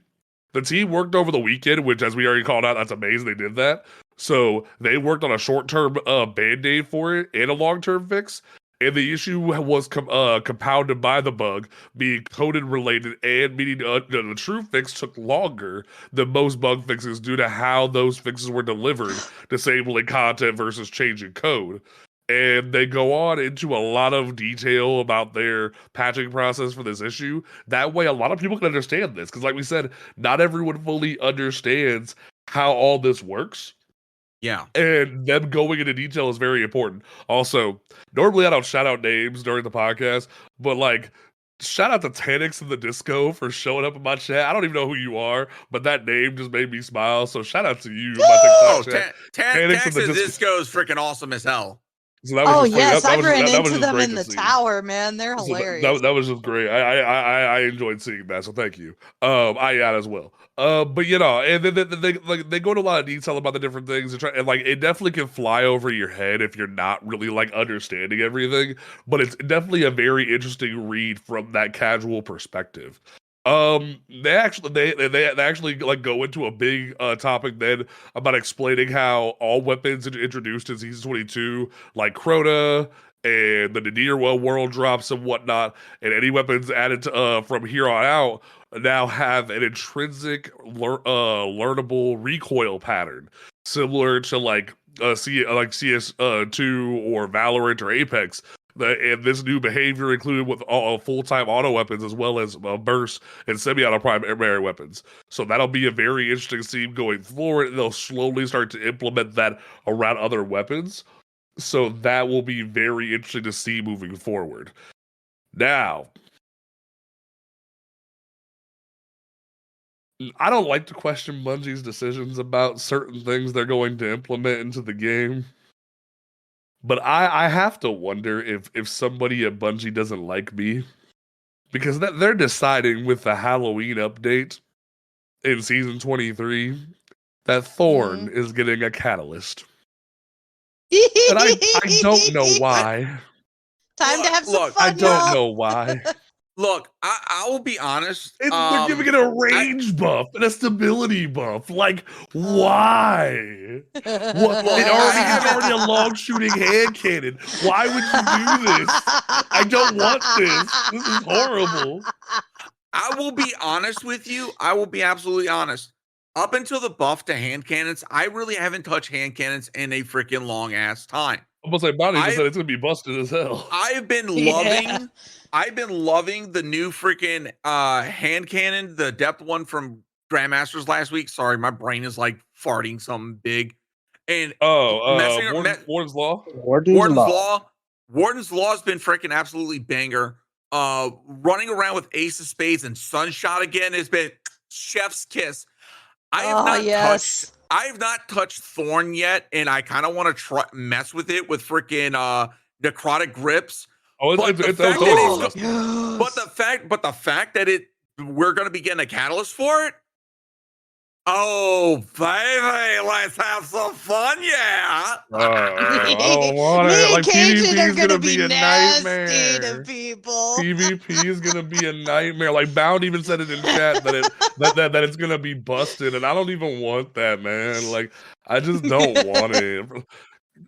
The team worked over the weekend, which, as we already called out, that's amazing they did that. So they worked on a short-term band-aid for it and a long-term fix. And the issue was compounded by the bug being coded-related, and meaning the true fix took longer than most bug fixes due to how those fixes were delivered, disabling content versus changing code. And they go on into a lot of detail about their patching process for this issue. That way, a lot of people can understand this. Because like we said, not everyone fully understands how all this works. Yeah. And them going into detail is very important. Also, normally I don't shout out names during the podcast, but like, shout out to Tanix and the Disco for showing up in my chat. I don't even know who you are, but that name just made me smile. So shout out to you. Oh, Tanix and the Disco is freaking awesome as hell. So that was Oh just funny. yes, That I was ran that was into just them great in to the see. tower, man. They're So hilarious. that was just great. I enjoyed seeing that. So thank you. I got as well. But you know, and then they go into a lot of detail about the different things and like it definitely can fly over your head if you're not really like understanding everything. But it's definitely a very interesting read from that casual perspective. They actually like go into a big topic then about explaining how all weapons introduced in season 22, like Crota and the Nadir world drops and whatnot, and any weapons added to, from here on out now have an intrinsic learnable recoil pattern, similar to like CS2 or Valorant or Apex. And this new behavior included with all full-time auto weapons as well as burst and semi-auto primary weapons. So that'll be a very interesting scene going forward. And they'll slowly start to implement that around other weapons. So that will be very interesting to see moving forward. Now, I don't like to question Bungie's decisions about certain things they're going to implement into the game. But I have to wonder if somebody at Bungie doesn't like me. Because they're deciding with the Halloween update in season 23 that Thorn is getting a catalyst. And I don't know why. Time to have some Look, fun, I don't y'all. know why. Look, I will be honest. They're giving it a range buff and a stability buff. Like, why? What? It's already a long shooting hand cannon. Why would you do this? I don't want this. This is horrible. I will be honest with you. I will be absolutely honest. Up until the buff to hand cannons, I really haven't touched hand cannons in a freaking long ass time. Almost like Bonnie just said it's gonna be busted as hell. I've been loving the new freaking hand cannon, the depth one from Grandmasters last week. Sorry, my brain is like farting something big. And Warden's Law? Warden's Law has been freaking absolutely banger. Running around with Ace of Spades and Sunshot again has been chef's kiss. I have not touched Thorn yet, and I kind of want to mess with it with freaking necrotic grips. Oh, but the fact that we're gonna be getting a catalyst for it. Oh, baby, let's have some fun, yeah. I don't want it. Like, Cajun PvP is gonna be a nasty nightmare. to people. PvP is gonna be a nightmare. Like Bound even said it in chat that it's gonna be busted, and I don't even want that, man. Like, I just don't want it.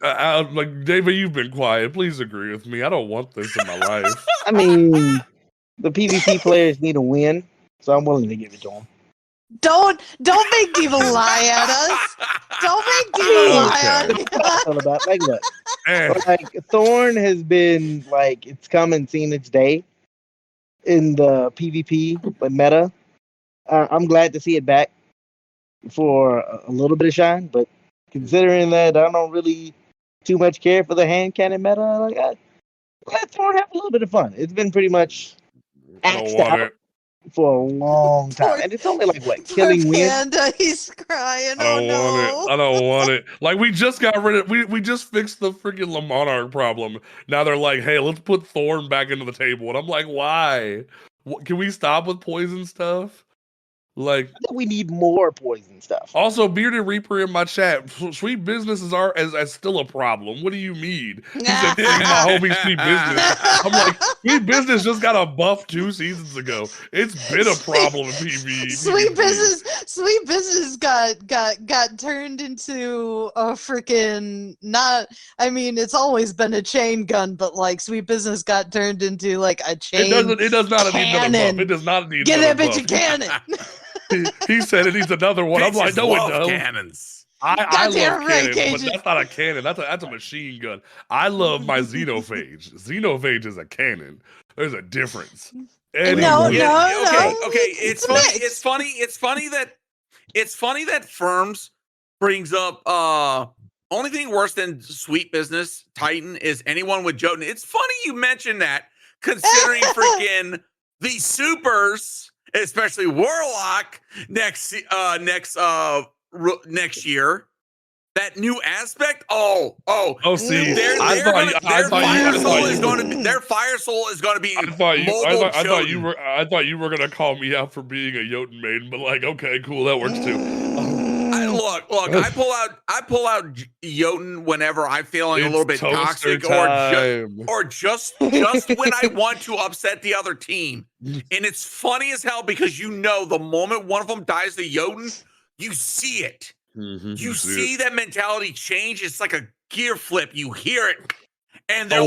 Like David, you've been quiet. Please agree with me. I don't want this in my life. I mean, the PvP players need a win, so I'm willing to give it to them. Don't make people lie at us. Don't make people lie on us. All about like look, like Thorn has been like it's come and seen its day in the PvP but meta. I'm glad to see it back for a little bit of shine, but considering that I don't really too much care for the hand cannon meta, like let Thorn have a little bit of fun. It's been pretty much axed out for a long time, and it's only like what killing wind. Panda, he's crying. I don't want it. Like we just got rid of. We just fixed the freaking Le Monarch problem. Now they're like, hey, let's put Thorn back into the table, and I'm like, why? Can we stop with poison stuff? Like, I think we need more poison stuff. also, Bearded Reaper in my chat. Sweet business is as still a problem. What do you mean? He said, "Free my homie Sweet Business." I'm like, Sweet Business just got a buff 2 seasons ago. It's been a problem in PvE. Sweet business got turned into a freaking not. I mean, it's always been a chain gun, but like Sweet Business got turned into like a chain. It does not need another buff. It does not need Get another that bitch buff. a cannon. He said it needs another one. I'm like, no, it doesn't. Cannons. I Goddamn love right, cannons, Cajun. but that's not a cannon. That's a machine gun. I love my Xenophage. Xenophage is a cannon. There's a difference. Anyway. No. Okay. It's mixed. It's funny that Firms brings up only thing worse than Sweet Business Titan is anyone with Jotun. It's funny you mentioned that, considering freaking the supers, especially Warlock next year. That new aspect. Oh. See, Their fire soul is going to be. I thought you were gonna call me out for being a Jotun maiden, but like, okay, cool, that works too. Look. I pull out Jotun whenever I'm feeling a little bit toxic, time. or just when I want to upset the other team. And it's funny as hell because the moment one of them dies to Jotun, you see it. Mm-hmm, you see that mentality change. It's like a gear flip. You hear it, and they're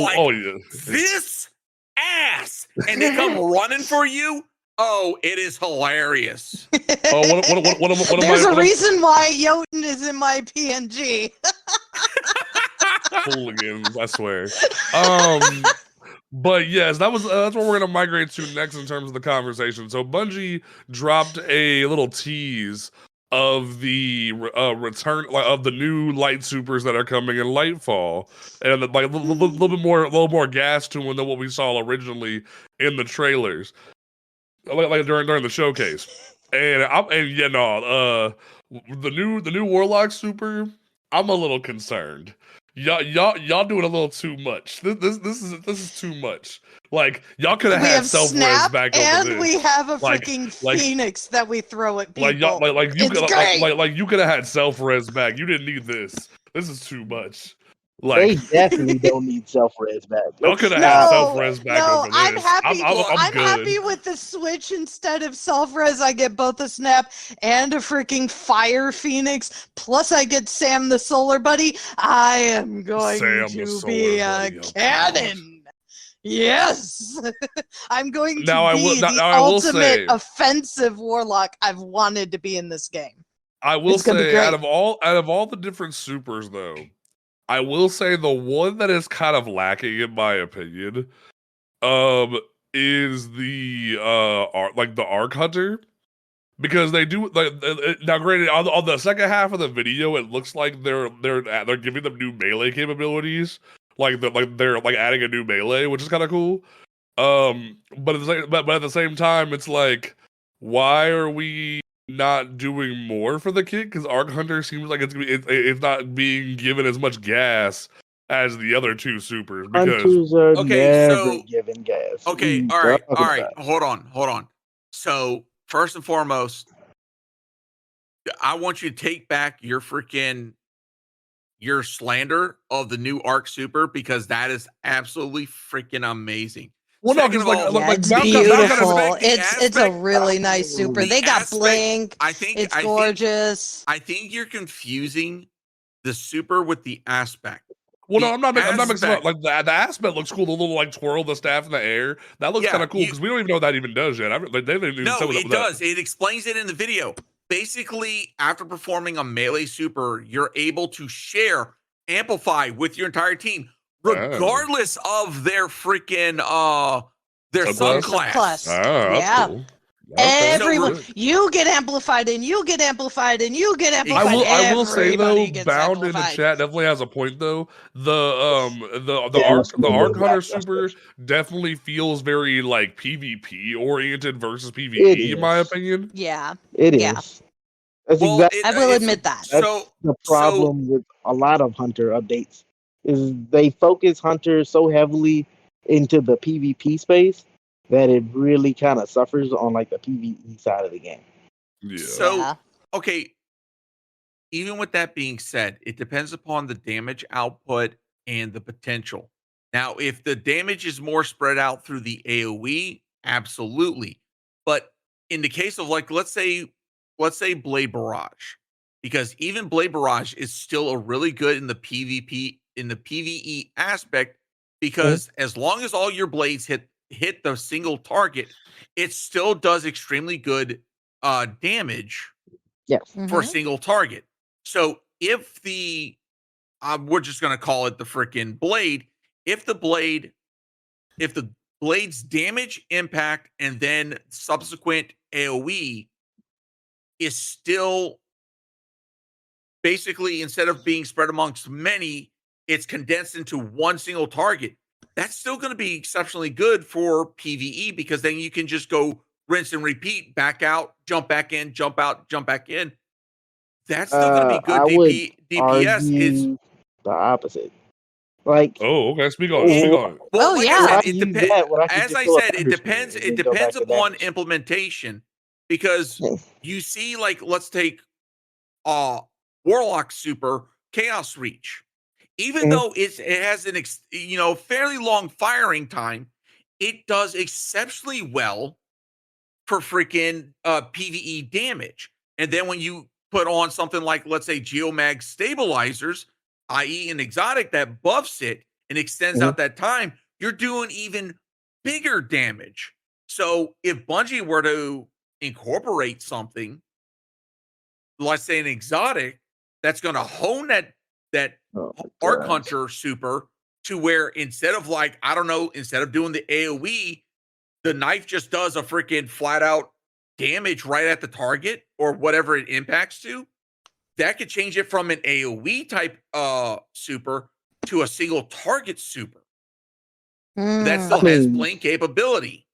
this ass, and they come running for you. Oh, it is hilarious. There's a reason why Jotun is in my PNG. Hooligans, I swear. But yes, that's what we're gonna migrate to next in terms of the conversation. So Bungie dropped a little tease of the return of the new light supers that are coming in Lightfall, and like a little more gas to them than what we saw originally in the trailers, like during the showcase. And the new Warlock super, I'm a little concerned. Y'all doing a little too much. This is too much. Like, y'all could have had self-res back over this. And we have a freaking Phoenix that we throw at people. You could have had self-res back. You didn't need this. This is too much. They definitely don't need self-res back. Y'all could have had self-res back over this. I'm happy. I'm good. happy with the switch. Instead of self-res, I get both a snap and a freaking fire phoenix. Plus, I get Sam the Solar Buddy. I am going to be a cannon. Yes, I'm going to be the ultimate offensive warlock. I've wanted to be in this game. I will say, out of all the different supers, though, I will say the one that is kind of lacking, in my opinion, is the Arc Hunter, because they do now. Granted, on the second half of the video, it looks like they're giving them new melee capabilities. Like they're adding a new melee, which is kind of cool. But at the same time, it's like, why are we not doing more for the kit? Because Arc Hunter seems like it's not being given as much gas as the other two supers. Because Hunters are never given gas. Okay, all right. Hold on. So first and foremost, I want you to take back your slander of the new Arc Super, because that is absolutely freaking amazing. Well, no, because it's beautiful. It's a really nice super. They got blink. It's gorgeous. I think you're confusing the super with the aspect. Well, no, I'm not mixing up. Like the aspect looks cool. The little twirl the staff in the air. That looks kind of cool, because we don't even know what that even does yet. It does. It explains it in the video. Basically, after performing a melee super, you're able to amplify with your entire team, regardless of their freaking their subclass. Yeah. Cool. Everyone, you get amplified, and you get amplified, and you get amplified. I will say though, Bound in the chat definitely has a point though. The Arc Hunter super definitely feels very PvP oriented versus PvE, in my opinion. Yeah, it is. That's I will admit that. That's the problem with a lot of Hunter updates, is they focus Hunter so heavily into the PvP space that it really kind of suffers on the PvE side of the game. Yeah. So, okay, even with that being said, it depends upon the damage output and the potential. Now, if the damage is more spread out through the AoE, absolutely. But in the case of like, let's say Blade Barrage, because even Blade Barrage is still a really good in the PvP in the PvE aspect, because as long as all your blades hit the single target, it still does extremely good damage Yes. for a single target. So if we're just gonna call it the freaking blade, if the blade's damage, impact, and then subsequent AoE is still basically, instead of being spread amongst many, it's condensed into one single target. That's still going to be exceptionally good for PvE, because then you can just go rinse and repeat, back out, jump back in, jump out, jump back in. That's still going to be good I would DPS. It's argue the opposite. Like, Oh, okay. Speak on it. Speak on it. well, Oh, like yeah. I why said, it use depends. that when I can As just I throw a said, it thunder depends. spear It and then go depends back to upon damage? implementation, because you see, like, let's take Warlock Super Chaos Reach. Even though it has an fairly long firing time, it does exceptionally well for freaking PvE damage. And then when you put on something like, let's say, Geomag Stabilizers, i.e. an exotic that buffs it and extends out that time, you're doing even bigger damage. So if Bungie were to incorporate something, let's say an exotic, that's going to hone that Oh my Arc gosh. Hunter super, to where instead of, like, I don't know, instead of doing the AoE, the knife just does a freaking flat out damage right at the target or whatever it impacts to. That could change it from an AoE type super to a single target super. That still has blink capability.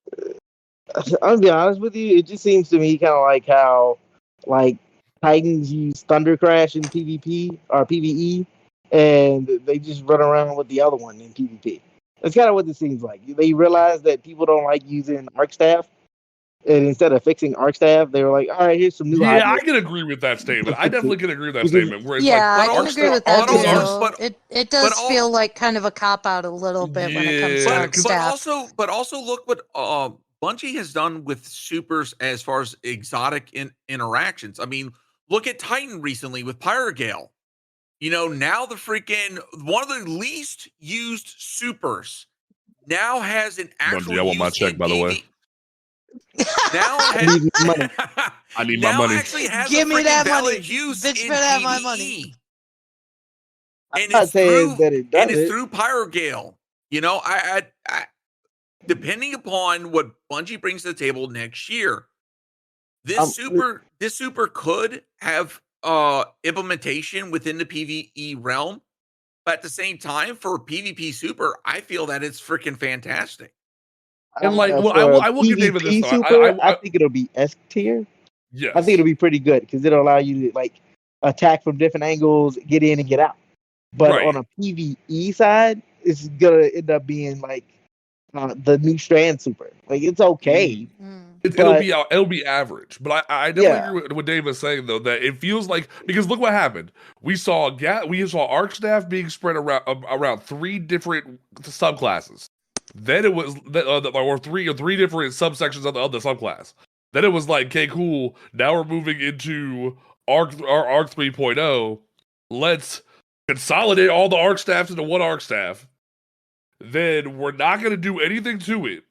I'll be honest with you, it just seems to me kind of like how, like, Titans use Thunder Crash in PvP or PvE, and they just run around with the other one in PvP. That's kind of what it seems like. They realize that people don't like using Arc Staff, and instead of fixing Arc Staff, they were like, all right, here's some new Yeah, I hotness. can agree with that statement. I definitely can agree with that Because- statement. Where it's Yeah, like, I can agree with that too. It does feel like kind of a cop out a little bit when it comes to Yeah, Arc Staff. But also look what Bungie has done with supers as far as exotic interactions. I mean, look at Titan recently with Pyrogale. You know, now the freaking one of the least used supers now has an actual Bungie, I want my check, by the way. Now I need my money. I need my now money. actually has Give a me freaking that valid money. use Bitch in better have my PvE. money. I'm not saying that it And doesn't. it's through Pyrogale. You know, I depending upon what Bungie brings to the table next year, this super could have implementation within the PvE realm, but at the same time, for PvP super, I feel that it's freaking fantastic. And like, well, For I will give David this PvP thought. super, I think it'll be S tier. Yes. I think it'll be pretty good because it'll allow you to, like, attack from different angles, get in and get out. But on a PvE side, it's gonna end up being like the new Strand super. Like, it's okay. It'll be average, but I definitely agree with what Dave was saying, though, that it feels like, because look what happened. We saw Arc Staff being spread around 3 different subclasses. Then it was or three different subsections of the subclass. Then it was like, okay, cool. Now we're moving into Arc 3.0. Let's consolidate all the Arc Staffs into one Arc Staff. Then we're not going to do anything to it.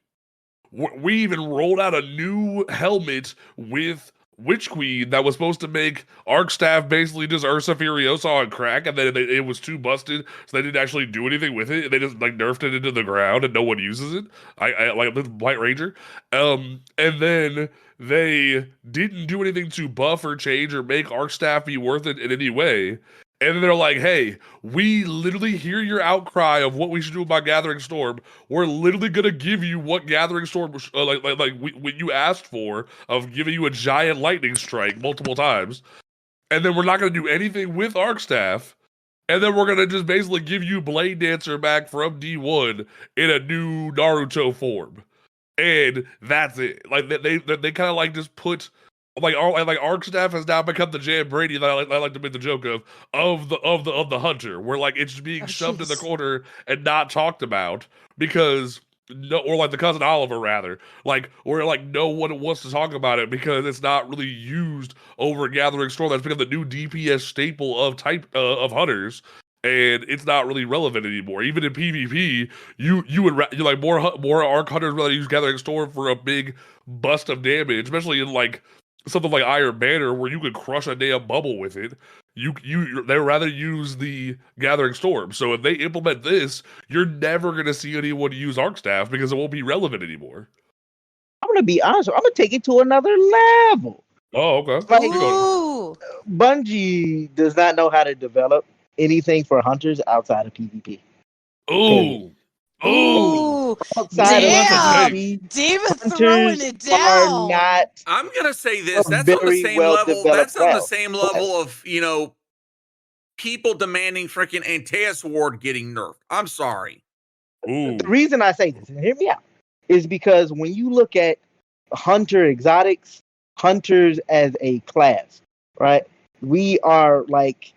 We even rolled out a new helmet with Witch Queen that was supposed to make Arc Staff basically just Ursa Furiosa on crack, and then it was too busted, so they didn't actually do anything with it. They just like nerfed it into the ground, and no one uses it. I like the White Ranger, and then they didn't do anything to buff or change or make Arc Staff be worth it in any way. And then they're like, hey, we literally hear your outcry of what we should do about Gathering Storm. We're literally going to give you what Gathering Storm, what you asked for, of giving you a giant lightning strike multiple times. And then we're not going to do anything with Arc Staff. And then we're going to just basically give you Blade Dancer back from D1 in a new Naruto form. And that's it. Like, they kind of like just put like Arc Staff has now become the Jan Brady that I like to make the joke of the hunter, where like it's being shoved in the corner and not talked about because or like the cousin Oliver rather, like where like no one wants to talk about it because it's not really used over Gathering Storm. That's become the new DPS staple of type of hunters. And it's not really relevant anymore. Even in PvP, you like more Arc Hunters rather use Gathering Storm for a big bust of damage, especially in like something like Iron Banner where you could crush a damn bubble with it. They rather use the Gathering Storm. So if they implement this, you're never gonna see anyone use Arc Staff because it won't be relevant anymore. I'm gonna be honest. I'm gonna take it to another level. Oh, okay. Like, Ooh. Bungie does not know how to develop anything for hunters outside of PvP. Ooh. Ooh. Outside Damn. of PvP, David throwing it are down. not. I'm gonna say this. a That's on the very same well level. developed That's on the class. same level of people demanding freaking Antaeus Ward getting nerfed. I'm sorry. Ooh. The reason I say this, and hear me out, is because when you look at hunter exotics, hunters as a class, right? We are like,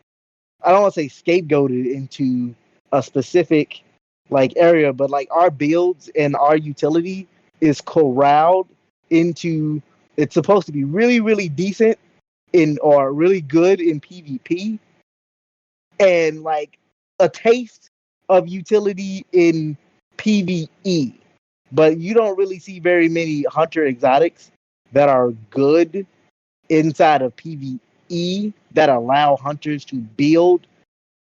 I don't want to say scapegoated into a specific like area, but like our builds and our utility is corralled into, it's supposed to be really, really decent in or really good in PvP, and like a taste of utility in PvE. But you don't really see very many hunter exotics that are good inside of PvE that allow hunters to build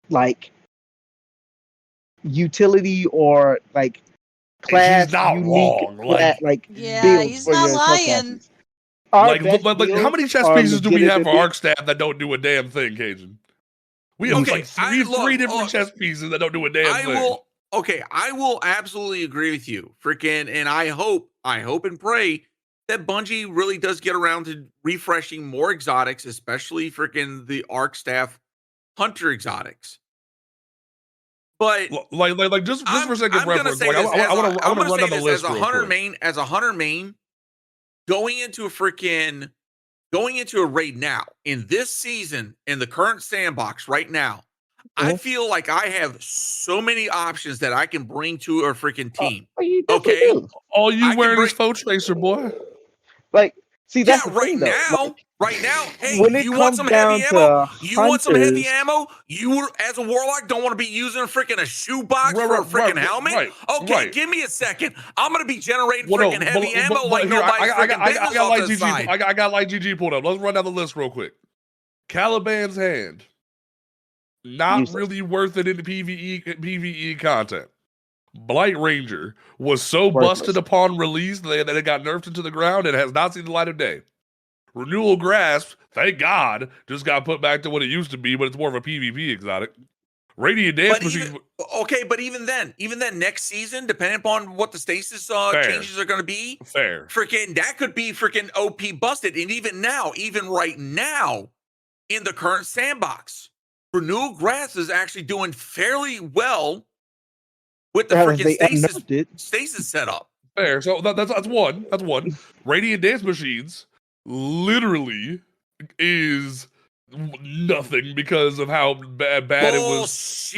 like utility or like class He's not unique wrong. like Yeah, builds he's for not your lying. subclasses. Our Like best how builds many chess are pieces do we have for legitimately- Arc Staff that don't do a damn thing, Cajun? We have Okay, like three different chess pieces that don't do a damn thing. I will absolutely agree with you. Freaking, and I hope and pray that Bungie really does get around to refreshing more exotics, especially freaking the Arc Staff Hunter exotics. But like just for a second I'm gonna reference, say like, this I want to run down the as list a real hunter quick. as a hunter main, going into a raid now in this season in the current sandbox right now, I feel like I have so many options that I can bring to a freaking team. Okay, All you I wearing can is Foe Tracer, boy. Like, see, that's yeah, the thing, though. right now, hey, when it you want comes some heavy down ammo? to You want some heavy hunters- ammo? You, as a warlock, don't want to be using a freaking a shoebox for a freaking helmet? Okay, give me a second. I'm gonna be generating freaking heavy ammo like nobody's freaking business off this side. I got Light GG pulled up. Let's run down the list real quick. Caliban's Hand, not Useless. really worth it in the PvE content. Blight Ranger was so Worthless. busted upon release that it got nerfed into the ground and has not seen the light of day. Renewal Grasp, thank God, just got put back to what it used to be, but it's more of a PvP exotic. Radiant Dance Machine. But even then, next season, depending upon what the stasis changes are going to be, freaking that could be freaking OP busted. And even right now, in the current sandbox, Renewal Grasp is actually doing fairly well with the freaking stasis setup. Fair. So that's one. That's one. Radiant Dance Machines literally is nothing because of how bad it was.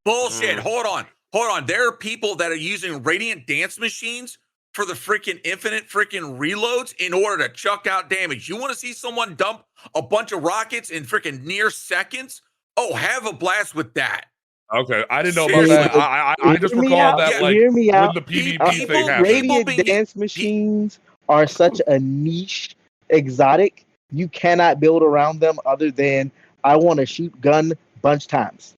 Bullshit. Hold on. There are people that are using Radiant Dance Machines for the freaking infinite freaking reloads in order to chuck out damage. You want to see someone dump a bunch of rockets in freaking near seconds? Oh, have a blast with that. Okay, I didn't know about that. I just recall that when the PvP thing happened. Radiant Dance Machines are such a niche exotic. You cannot build around them other than I want to shoot gun bunch times.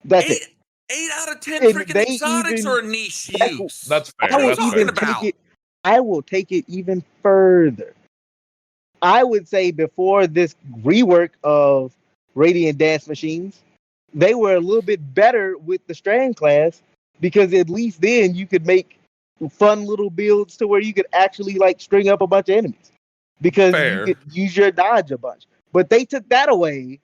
That's it. 8 out of 10 freaking exotics are a niche use. That's fair. I will take it even further. I would say before this rework of Radiant Dance Machines, they were a little bit better with the Strand class because at least then you could make fun little builds to where you could actually like string up a bunch of enemies because you could use your dodge a bunch. But they took that away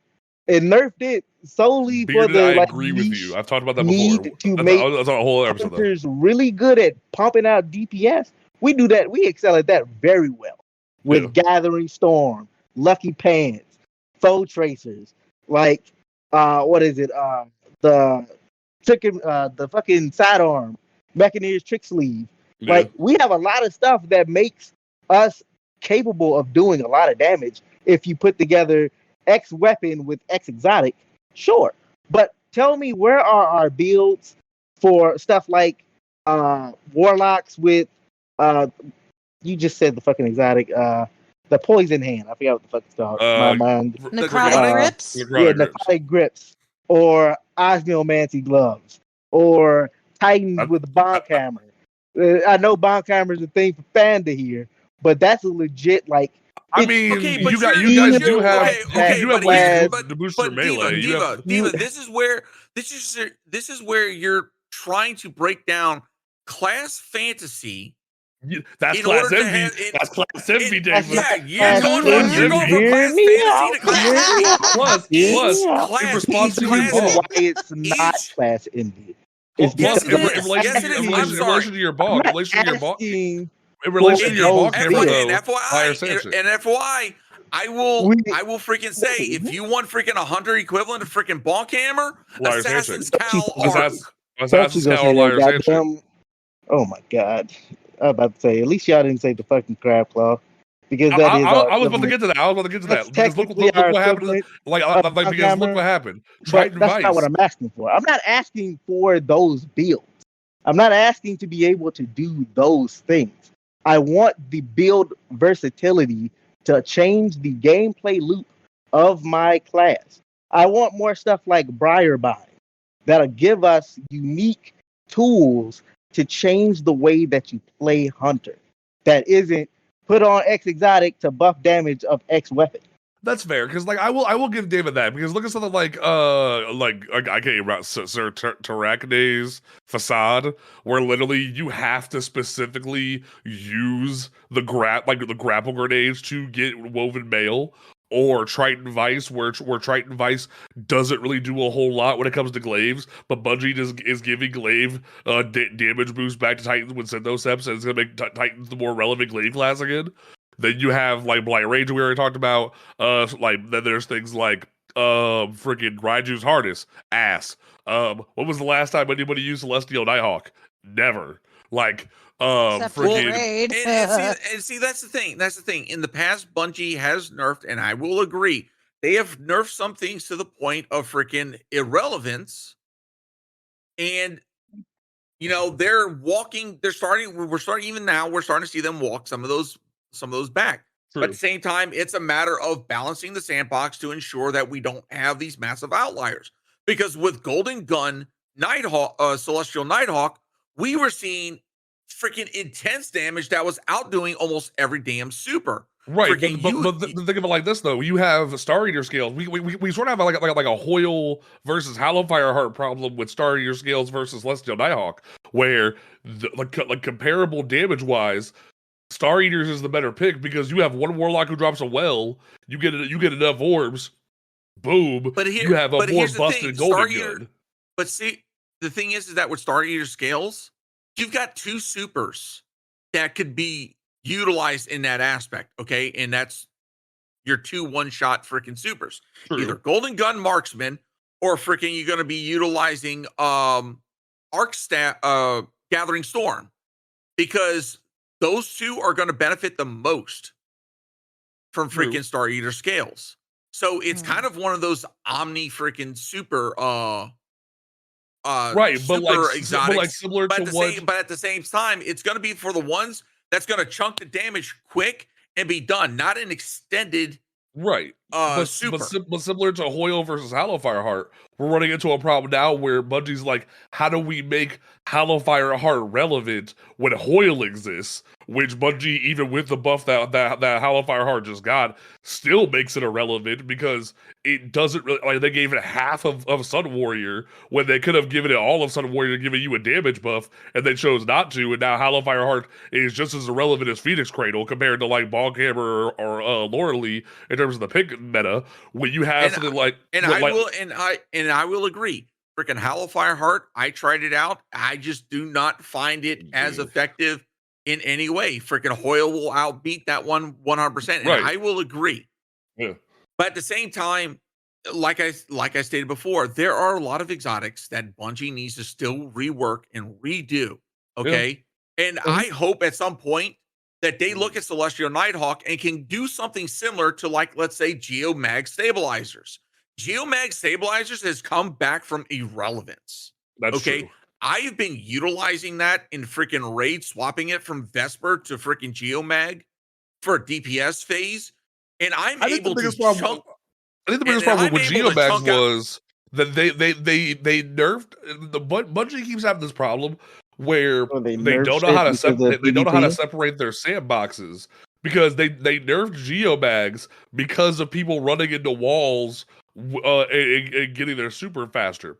and nerfed it solely for the I agree with you. I've talked about that before. That's a whole episode. Hunters really good at pumping out DPS. We do that. We excel at that very well. with Gathering Storm, Lucky Pants, Foe Tracers, like what is it? The chicken, the fucking sidearm, Mechanier's Trick Sleeve. Yeah. Like we have a lot of stuff that makes us capable of doing a lot of damage if you put together X weapon with X exotic. Sure, but tell me, where are our builds for stuff like warlocks with you just said the fucking exotic, the poison hand. I forgot what the fuck it's called. My mind. Necrotic grips? Necrotic grips. Or osneomancy gloves. Or Titans with bonk hammer. I know bonk hammer is a thing for Fanda here, but that's a legit like. I mean, okay, you guys do have the booster melee. Diva, this is where you're trying to break down class fantasy. That's class envy. That's class envy, David. Yeah, you're going from class fantasy to class envy. Plus, in response to your why it's not class envy. It's plus, in relation to your bog, in relation to your bog hammer, though, and FYI, I will freaking say, if you want freaking a hunter equivalent of freaking bonk hammer, Assassin's Cowl Assassin's Cowl or Liar's Handshake. Oh my god. I was about to say, at least y'all didn't say the fucking crab claw. Because that I was about to get to that. Because look what happened. Because look what happened. That's not what I'm asking for. I'm not asking for those builds. I'm not asking to be able to do those things. I want the build versatility to change the gameplay loop of my class. I want more stuff like Briarbind that'll give us unique tools to change the way that you play Hunter. That isn't put on X exotic to buff damage of X weapon. That's fair, because like I will give David that, because look at something like I can't remember Sir Tarakne's Facade, where literally you have to specifically use the grapple grenades to get woven mail, or Triton Vice, where Triton Vice doesn't really do a whole lot when it comes to glaives, but Bungie is giving glaive damage boost back to Titans with Synthosepts, and it's gonna make Titans the more relevant glaive class again. Then you have like Blight Rage we already talked about. Then there's things like freaking Raiju's Harness, ass. When was the last time anybody used Celestial Nighthawk? Never. Like freaking. And see, that's the thing. That's the thing. In the past, Bungie has nerfed, and I will agree, they have nerfed some things to the point of freaking irrelevance. And we're starting even now, we're starting to see them walk some of those back. True. But at the same time, it's a matter of balancing the sandbox to ensure that we don't have these massive outliers. Because with Golden Gun Nighthawk, Celestial Nighthawk, we were seeing freaking intense damage that was outdoing almost every damn super. Right, but think of it like this though: you have Star Eater scales. We sort of have like a Hoyle versus Hallowfire Heart problem with Star Eater scales versus Celestial Nighthawk, where like comparable damage wise, Star Eaters is the better pick, because you have one Warlock who drops a well, you get enough orbs, boom, you have a more busted Golden Gun. But see, the thing is that with Star Eater scales, you've got two supers that could be utilized in that aspect, okay? And that's your 2 one-shot freaking supers. True. Either Golden Gun Marksman, or freaking you're going to be utilizing Gathering Storm, because those two are going to benefit the most from freaking Star Eater scales. So it's kind of one of those omni freaking super right, super but exotics. Similar but to at the same time, it's going to be for the ones that's going to chunk the damage quick and be done, not an extended super. But similar to Hoyle versus Hallowfire Heart, we're running into a problem now where Bungie's like, how do we make Hallowfire Heart relevant when Hoyle exists? Which Bungie, even with the buff that Hallowfire Heart just got, still makes it irrelevant, because it doesn't really, like, they gave it half of Sun Warrior when they could have given it all of Sun Warrior, giving you a damage buff, and they chose not to, and now Hallowfire Heart is just as irrelevant as Phoenix Cradle compared to like Boghammer or Lorelei in terms of the pick meta. When you have something like, I will agree. Freaking Hallowfire Heart, I tried it out. I just do not find it as effective in any way. Freaking Hoyle will outbeat that one 100%, and Right. I will agree. Yeah. But at the same time, like I stated before, there are a lot of exotics that Bungie needs to still rework and redo. Okay, and I hope at some point that they look at Celestial Nighthawk and can do something similar to, like, let's say, Geomag Stabilizers. Geomag Stabilizers has come back from irrelevance. That's Okay. true. I have been utilizing that in freaking Raid, swapping it from Vesper to freaking Geomag for a DPS phase. And I'm I think able the biggest to problem. chunk. I think the biggest and problem I'm with able to Geomags chunk out- was that they nerfed the Bungie keeps having this problem where Oh, they they nerfed don't know shit how to because of they don't know how to PvP? separate their sandboxes because they nerfed Geomags because of people running into walls and getting their super faster.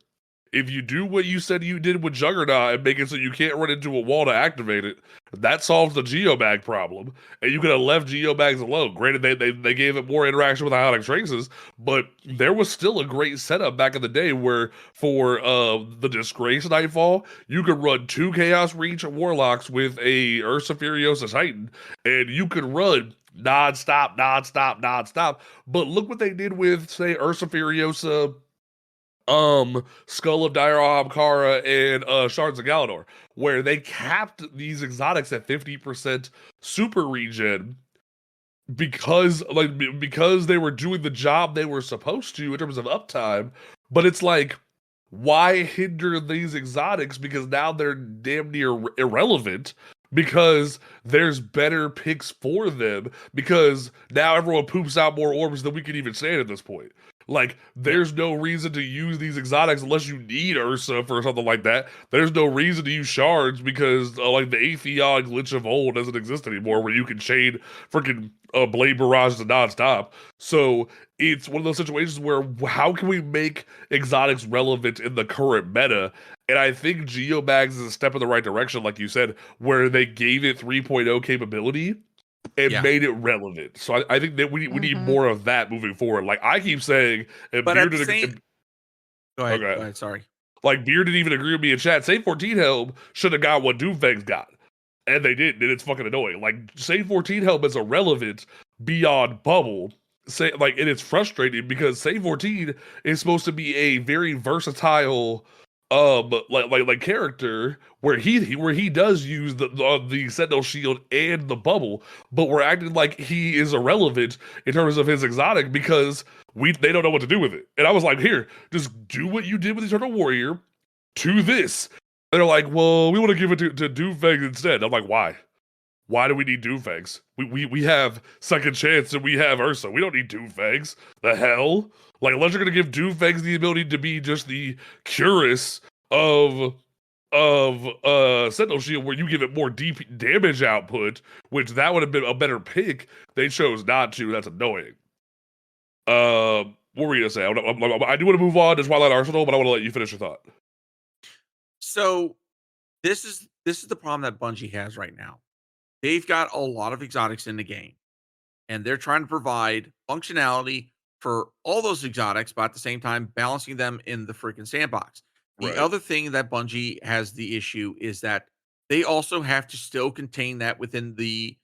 If you do what you said you did with Juggernaut and make it so you can't run into a wall to activate it, that solves the Geomag problem. And you could have left Geomags alone. Granted, they gave it more interaction with Ionic Traces, but there was still a great setup back in the day where for the Disgrace Nightfall, you could run 2 Chaos Reach Warlocks with a Ursa Furiosa Titan, and you could run non-stop. But look what they did with, say, Ursa Furiosa, Skull of Dire Kara, and Shards of Galador, where they capped these exotics at 50% super regen because they were doing the job they were supposed to in terms of uptime. But it's like, why hinder these exotics? Because now they're damn near irrelevant because there's better picks for them, because now everyone poops out more orbs than we can even stand at this point. Like, there's no reason to use these exotics unless you need Ursa for something like that. There's no reason to use shards because like the Atheon glitch of old doesn't exist anymore, where you can chain freaking blade barrages to nonstop. So it's one of those situations where how can we make exotics relevant in the current meta? And I think Geomags is a step in the right direction, like you said, where they gave it 3.0 capability and made it relevant. So I think that we need more of that moving forward. Like I keep saying, and But Beard at the didn't, same, go ahead. Sorry. like Beard didn't even agree with me in chat. Save 14 Helm should have got what Doomfangs got, and they didn't. And it's fucking annoying. Like Save 14 Helm is irrelevant beyond bubble. Say like, and it's frustrating because Save 14 is supposed to be a very versatile like character where he does use the Sentinel Shield and the bubble, but we're acting like he is irrelevant in terms of his exotic because they don't know what to do with it. And I was like, here, just do what you did with Eternal Warrior to this. And they're like, well, we want to give it to Doomfang instead. I'm like, why? Why do we need Doomfangs? We have Second Chance and we have Ursa. We don't need Doomfangs. The hell? Like, unless you're gonna give Doomfangs the ability to be just the Curus of Sentinel Shield, where you give it more deep damage output, which that would have been a better pick. They chose not to. That's annoying. What were you gonna say? I do want to move on to Twilight Arsenal, but I want to let you finish your thought. So this is the problem that Bungie has right now. They've got a lot of exotics in the game, and they're trying to provide functionality for all those exotics, but at the same time balancing them in the freaking sandbox. The other thing that Bungie has the issue is that they also have to still contain that within the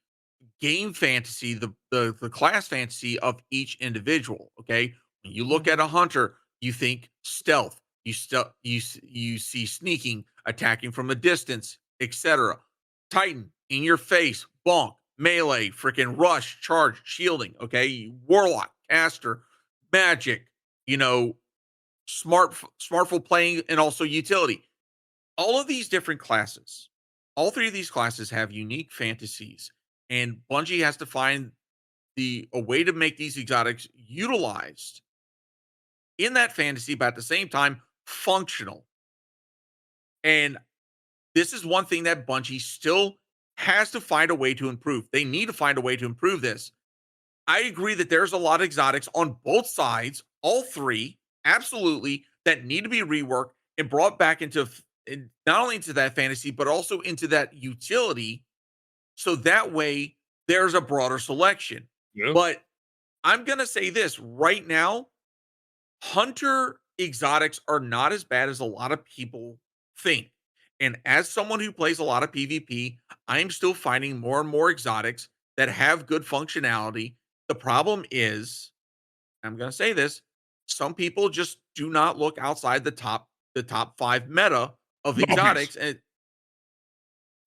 game fantasy, the class fantasy of each individual. Okay, when you look at a hunter, you think stealth, you see sneaking, attacking from a distance, etc. Titan, in your face, bonk, melee, freaking rush, charge, shielding. Okay, warlock, caster, magic, smartful playing, and also utility. All of these different classes, all three of these classes have unique fantasies, and Bungie has to find a way to make these exotics utilized in that fantasy, but at the same time functional. And this is one thing that Bungie still has to find a way to improve. They need to find a way to improve this. I agree that there's a lot of exotics on both sides, all three, absolutely, that need to be reworked and brought back into not only into that fantasy, but also into that utility. So that way there's a broader selection. Yeah. But I'm going to say this right now, hunter exotics are not as bad as a lot of people think. And as someone who plays a lot of PvP, I am still finding more and more exotics that have good functionality. The problem is, I'm going to say this, some people just do not look outside the top 5 meta of exotics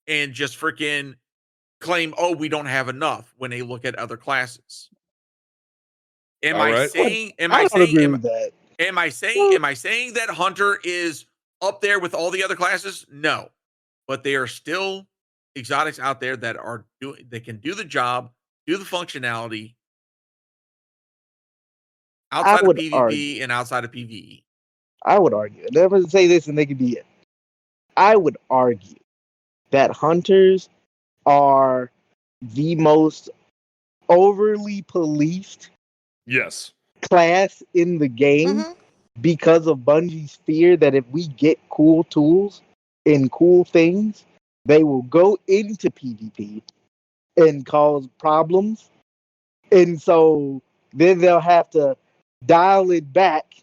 and just freaking claim, oh, we don't have enough when they look at other classes. Am I saying that Hunter is up there with all the other classes? No. But there are still exotics out there that can do the job, do the functionality outside of PvP and outside of PvE. I would argue. And I'm going to say this and they can be it. I would argue that hunters are the most overly policed class in the game because of Bungie's fear that if we get cool tools and cool things, they will go into PvP and cause problems. And so then they'll have to dial it back,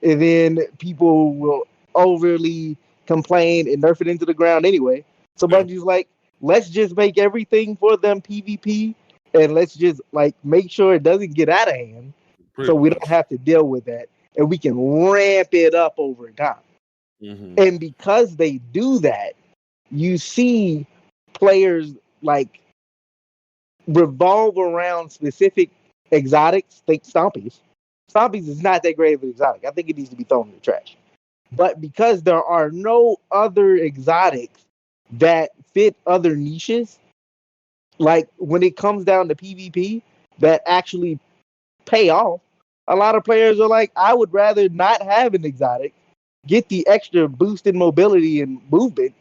and then people will overly complain and nerf it into the ground anyway. So Bungie's like, let's just make everything for them PvP, and let's just like make sure it doesn't get out of hand, so we don't have to deal with that, and we can ramp it up over time. And because they do that, you see players like revolve around specific exotics. Think Stompies. Stompies is not that great of an exotic. I think it needs to be thrown in the trash. But because there are no other exotics that fit other niches, like when it comes down to PvP, that actually pay off, a lot of players are like, I would rather not have an exotic, get the extra boost in mobility and movement,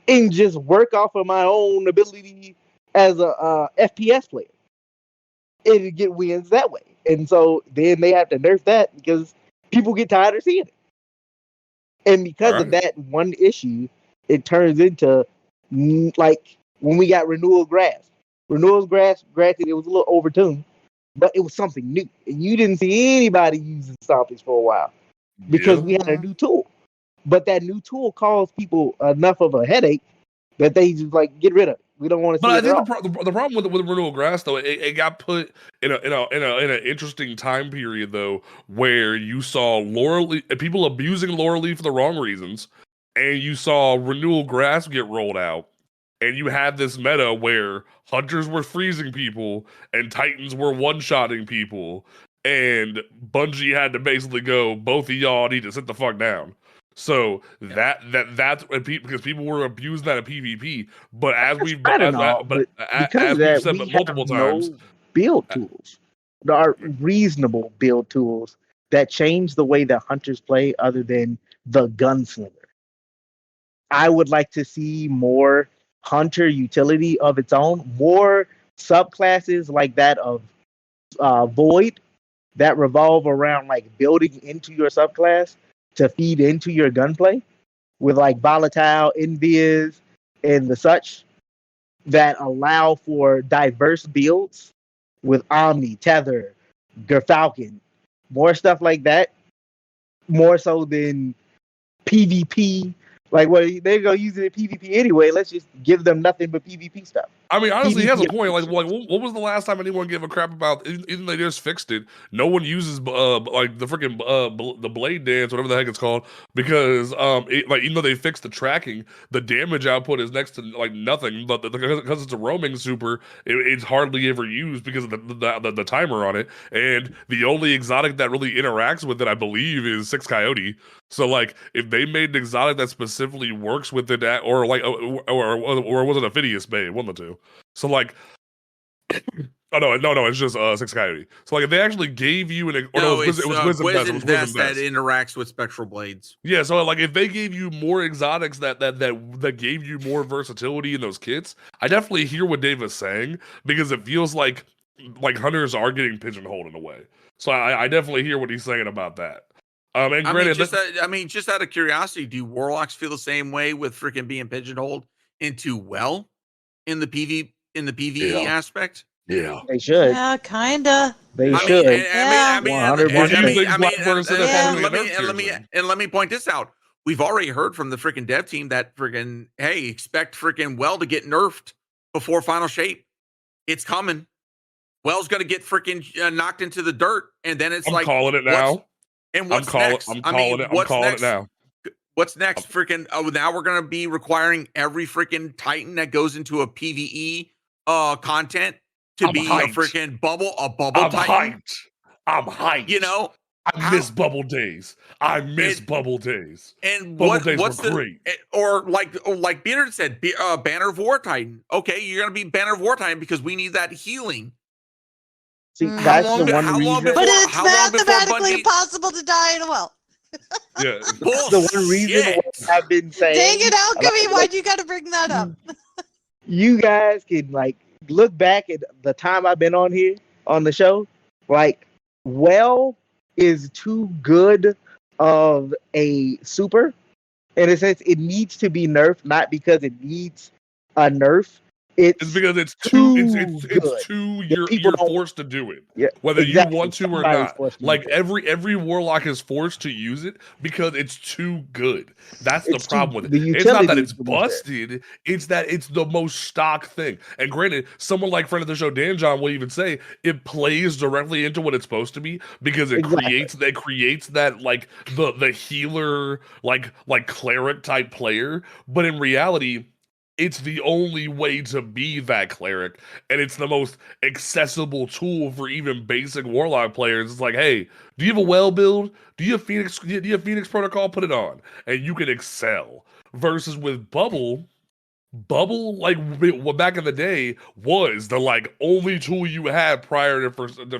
and just work off of my own ability as a FPS player and get wins that way. And so then they have to nerf that because people get tired of seeing it. And because of that one issue, it turns into like when we got Renewal Grass. Renewal Grass, granted, it was a little overtuned, but it was something new. And you didn't see anybody using Stompies for a while because we had a new tool. But that new tool caused people enough of a headache that they just like get rid of it. We don't want to see it. But I think the problem with Renewal Grass though, it got put in an interesting time period though, where you saw people abusing Laurel for the wrong reasons, and you saw Renewal Grass get rolled out, and you had this meta where hunters were freezing people and titans were one-shotting people, and Bungie had to basically go, both of y'all need to sit the fuck down. So that's because people were abusing that at PvP. But as we've said multiple times, build tools. There are reasonable build tools that change the way that hunters play, other than the gunslinger. I would like to see more hunter utility of its own, more subclasses like that of Void that revolve around like building into your subclass to feed into your gunplay with like volatile, invis, and the such that allow for diverse builds with Omni, Tether, Gerfalcon, more stuff like that, more so than PvP. Like, well, they're going to use it in PvP anyway. Let's just give them nothing but PvP stuff. I mean, honestly, he has a point. Like, what was the last time anyone gave a crap about? Even they just fixed it. No one uses like the freaking the blade dance, whatever the heck it's called, because even though they fixed the tracking, the damage output is next to like nothing. But because it's a roaming super, it's hardly ever used because of the timer on it. And the only exotic that really interacts with it, I believe, is 6 Coyote. So like, if they made an exotic that specifically works with it, or was it a Phineas Bay, one of the two. So like, no, it's just 6 Coyote. So like, if they actually gave you it was Wisdom Vest that interacts with Spectral Blades. Yeah, so like, if they gave you more exotics that gave you more versatility in those kits, I definitely hear what Dave is saying, because it feels like hunters are getting pigeonholed in a way. So I definitely hear what he's saying about that. And granted, just out of curiosity, do Warlocks feel the same way with freaking being pigeonholed into in the PvE aspect? Yeah, they should. Yeah, kinda. They should. Let me point this out. we've already heard from the freaking dev team that freaking, hey, expect freaking Well to get nerfed before Final Shape. It's coming. Well's going to get freaking knocked into the dirt, and then it's I'm calling it now. What's next? I'm calling it now. What's next? Freaking now we're going to be requiring every freaking Titan that goes into a PvE content to be hyped. a freaking bubble I'm Titan. I'm hyped. You know, I miss bubble days. And bubble days. And bubble days what's were great. Or like Beard said, Banner of War Titan. Okay, you're gonna be Banner of War Titan because we need that healing. See, that's the one reason. But it's mathematically impossible to die in a well. Yeah, that's the one reason why I've been saying. Dang it, Alchemy! Why'd you gotta bring that up? You guys can like look back at the time I've been on here on the show. Like, Well is too good of a super, in a sense. It needs to be nerfed, not because it needs a nerf. It's because it's too good. You're forced to do it. Yeah, whether exactly. you want to or not. Like every warlock is forced to use it because it's too good. That's the problem with it. It's not that it's busted, it's that it's the most stock thing. And granted, someone like friend of the show Dan John will even say it plays directly into what it's supposed to be because it creates that like the healer like cleric type player, but in reality it's the only way to be that cleric, and it's the most accessible tool for even basic warlock players. It's like, hey, do you have a Well build? Do you have Phoenix Protocol? Put it on, and you can excel. Versus with Bubble, like back in the day, was the like only tool you had prior to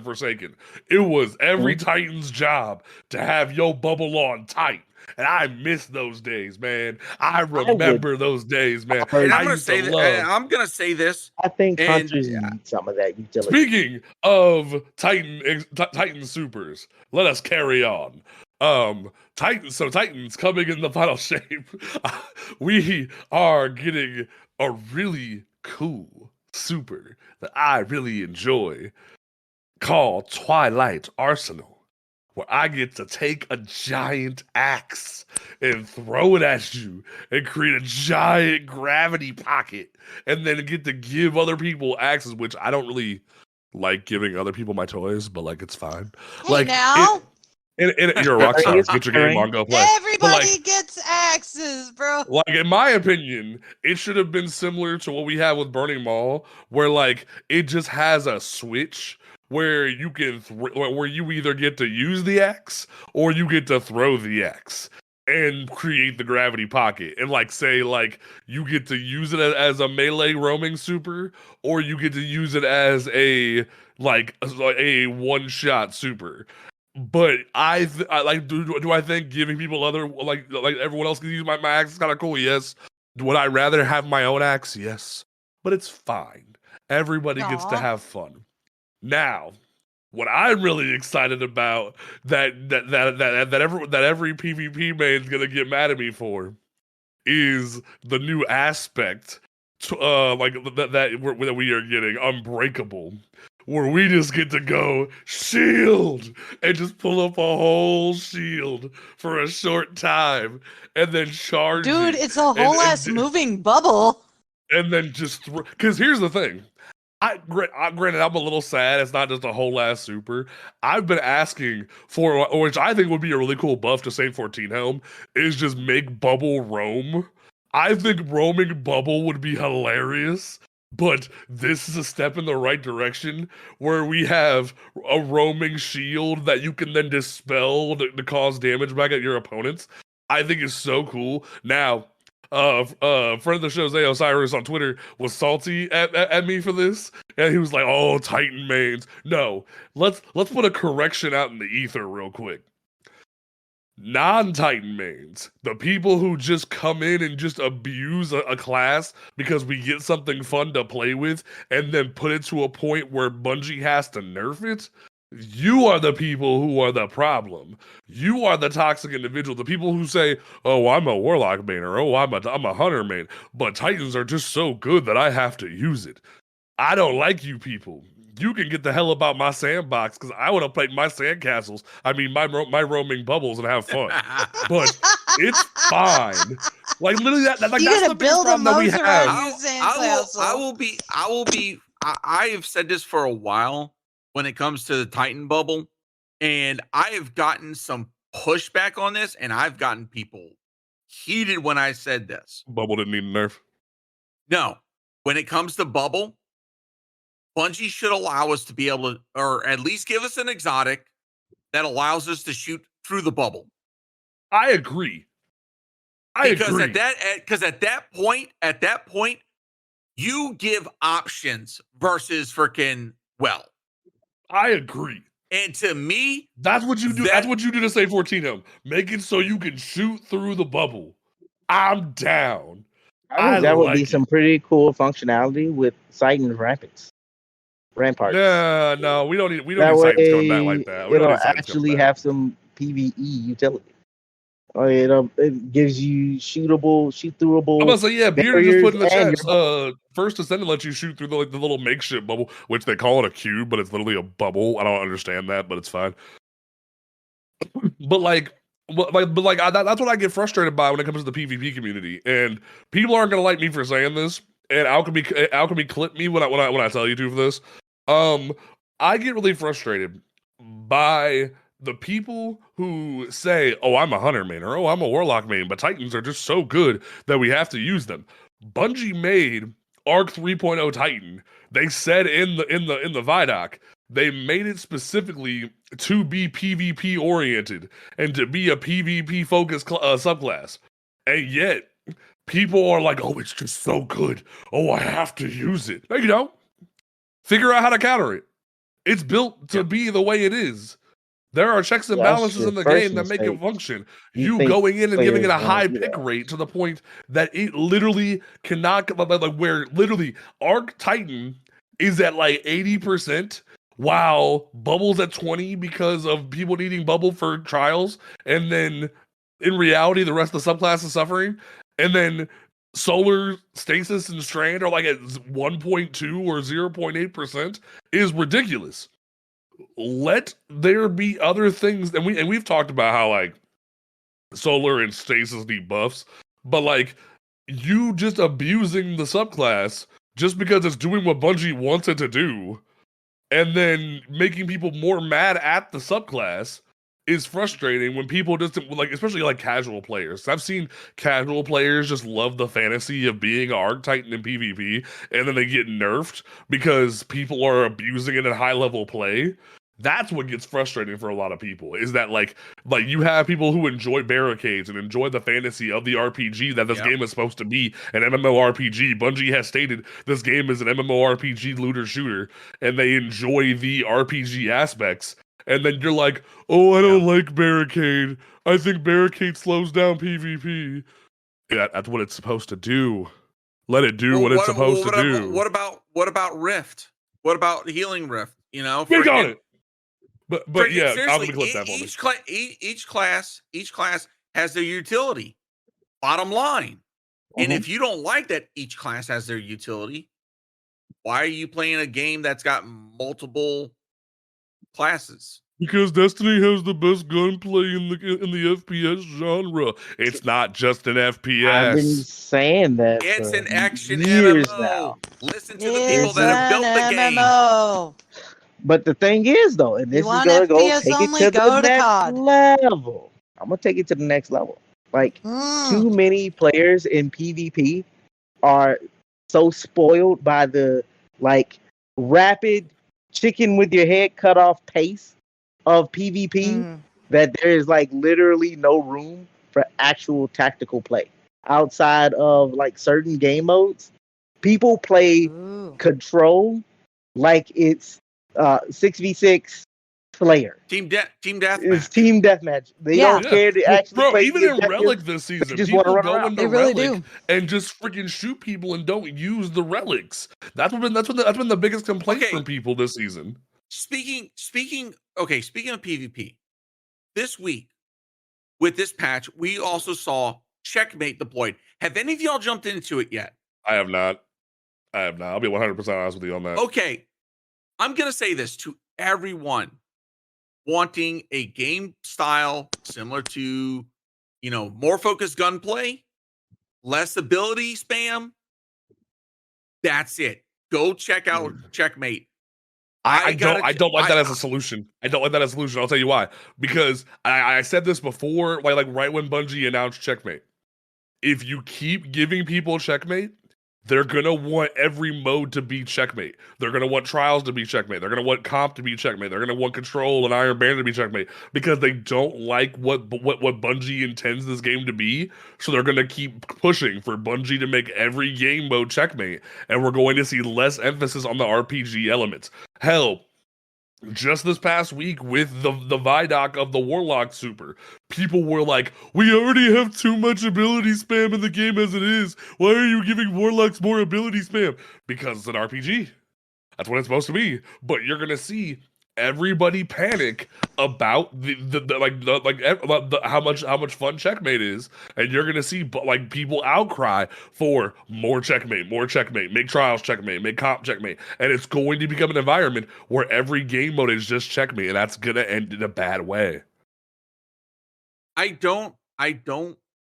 Forsaken. It was every Titan's job to have your Bubble on tight. And I miss those days, man. I remember those days, man. And I'm gonna say this. I think hunters need some of that utility. Speaking of Titan supers, let us carry on. Titans coming in the final shape. We are getting a really cool super that I really enjoy called Twilight Arsenal, where I get to take a giant axe and throw it at you and create a giant gravity pocket and then get to give other people axes, which I don't really like giving other people my toys, but like it's fine. Hey, like now. You're a rock star. Get your game on, go play. Everybody gets axes, bro. Like, in my opinion, it should have been similar to what we have with Burning Mall, where like it just has a switch where you can where you either get to use the axe or you get to throw the axe and create the gravity pocket, and like say like you get to use it as a melee roaming super, or you get to use it as a one-shot super. But I like do I think giving people other like everyone else can use my axe is kind of cool? Yes. Would I rather have my own axe? Yes. But it's fine. Everybody gets to have fun. Now, what I'm really excited about that every PvP main's gonna get mad at me for is the new aspect that we are getting, Unbreakable, where we just get to go shield and just pull up a whole shield for a short time and then charge. Dude, it's a whole ass moving bubble. And then just because here's the thing. Granted, I'm a little sad. It's not just a whole ass super. I've been asking for, which I think would be a really cool buff to Saint 14 Helm, is just make Bubble roam. I think roaming Bubble would be hilarious, but this is a step in the right direction where we have a roaming shield that you can then dispel to cause damage back at your opponents. I think it's so cool. Now, friend of the show, Zay Osiris on Twitter, was salty at me for this, and he was like, "Oh, Titan mains." No, let's put a correction out in the ether real quick. Non-Titan mains, the people who just come in and just abuse a class because we get something fun to play with, and then put it to a point where Bungie has to nerf it. You are the people who are the problem. You are the toxic individual. The people who say, "Oh, I'm a warlock main," or "Oh, I'm a hunter main," but Titans are just so good that I have to use it. I don't like you people. You can get the hell about my sandbox because I want to play my sandcastles. I mean, my roaming bubbles and have fun. But It's fine. Like literally, that's You the gotta biggest build a problem that we moat around have. your sandcastle. I have said this for a while when it comes to the Titan bubble, and I have gotten some pushback on this, and I've gotten people heated when I said this. Bubble didn't need a nerf. No, when it comes to bubble, Bungie should allow us to be able to, or at least give us an exotic that allows us to shoot through the bubble. I agree. Because at that point, you give options versus freaking I agree. And to me, that's what you do. That's what you do to say 14 him. Make it so you can shoot through the bubble. I'm down. I think that would be some pretty cool functionality with Titan ramparts. No, we don't need Titans coming back like that. It'll actually have some PvE utility. It gives you shoot throughable. I'm gonna say, yeah, Beard just put in the chat. First Ascendant lets you shoot through the little makeshift bubble, which they call it a cube, but it's literally a bubble. I don't understand that, but it's fine. But that's what I get frustrated by when it comes to the PvP community, and people aren't gonna like me for saying this. And Alchemy clip me when I tell you to for this. I get really frustrated by the people who say, "Oh, I'm a hunter main," or "Oh, I'm a warlock main," but Titans are just so good that we have to use them. Bungie made Arc 3.0 Titan. They said in the Vidoc, they made it specifically to be PvP oriented and to be a PvP focused subclass, and yet people are like, "Oh, it's just so good. Oh, I have to use it." No, you don't. Figure out how to counter it. It's built to be the way it is. There are checks and balances in the game that make it function. You going in and giving it a high pick rate to the point that it literally cannot, where literally Arc Titan is at 80%, while Bubble's at 20 because of people needing Bubble for trials, and then in reality the rest of the subclass is suffering, and then Solar, Stasis, and Strand are at 1.2 or 0.8% is ridiculous. Let there be other things, and we've talked about how Solar and Stasis need buffs, but you just abusing the subclass just because it's doing what Bungie wants it to do, and then making people more mad at the subclass is frustrating when people just especially casual players. I've seen casual players just love the fantasy of being Arc Titan in PvP, and then they get nerfed because people are abusing it in high level play. That's what gets frustrating for a lot of people, is that you have people who enjoy barricades and enjoy the fantasy of the RPG that this game is supposed to be, an MMORPG. Bungie has stated this game is an MMORPG looter shooter, and they enjoy the RPG aspects. And then you're like, "Oh, I don't like barricade. I think barricade slows down PvP." Yeah, that's what it's supposed to do. Let it do what it's supposed to do. What about Rift? What about Healing Rift? Speak on it. But yeah, I'll clip that for me. Each class has their utility. Bottom line. And if you don't like that each class has their utility, why are you playing a game that's got multiple classes? Because Destiny has the best gunplay in the FPS genre. It's not just an FPS. I've been saying that. It's an action years MMO. Now. Listen to the people that have built the MMO. game. But the thing is, though, and this is gonna go take it to the next level. I'm gonna take it to the next level. Too many players in PvP are so spoiled by the rapid chicken with your head cut off pace of PvP that there is like literally no room for actual tactical play outside of like certain game modes. People play Control like it's 6v6 Slayer. Team deathmatch. It's team deathmatch. They don't care to actually play. Even in Relic this season, just people run go around. into They really Relic do. and just freaking shoot people and don't use the relics. That's been the biggest complaint from people this season. Speaking of PvP, this week with this patch, we also saw Checkmate deployed. Have any of y'all jumped into it yet? I have not. I'll be 100% honest with you on that. Okay. I'm going to say this to everyone wanting a game style similar to more focused gunplay, less ability spam. That's it. Go check out Checkmate. I don't like that as a solution. I don't like that as a solution. I'll tell you why. Because I said this before, like right when Bungie announced Checkmate. If you keep giving people Checkmate, they're gonna want every mode to be Checkmate. They're gonna want Trials to be Checkmate. They're gonna want Comp to be Checkmate. They're gonna want Control and Iron Banner to be Checkmate because they don't like what Bungie intends this game to be. So they're gonna keep pushing for Bungie to make every game mode Checkmate, and we're going to see less emphasis on the RPG elements. Hell, just this past week with the Vidoc of the Warlock Super, people were like, we already have too much ability spam in the game as it is. Why are you giving Warlocks more ability spam? Because it's an RPG. That's what it's supposed to be. But you're gonna see everybody panic about how much fun Checkmate is, and you're gonna see people outcry for more Checkmate, make Trials Checkmate, make Comp Checkmate, and it's going to become an environment where every game mode is just Checkmate, and that's gonna end in a bad way. I don't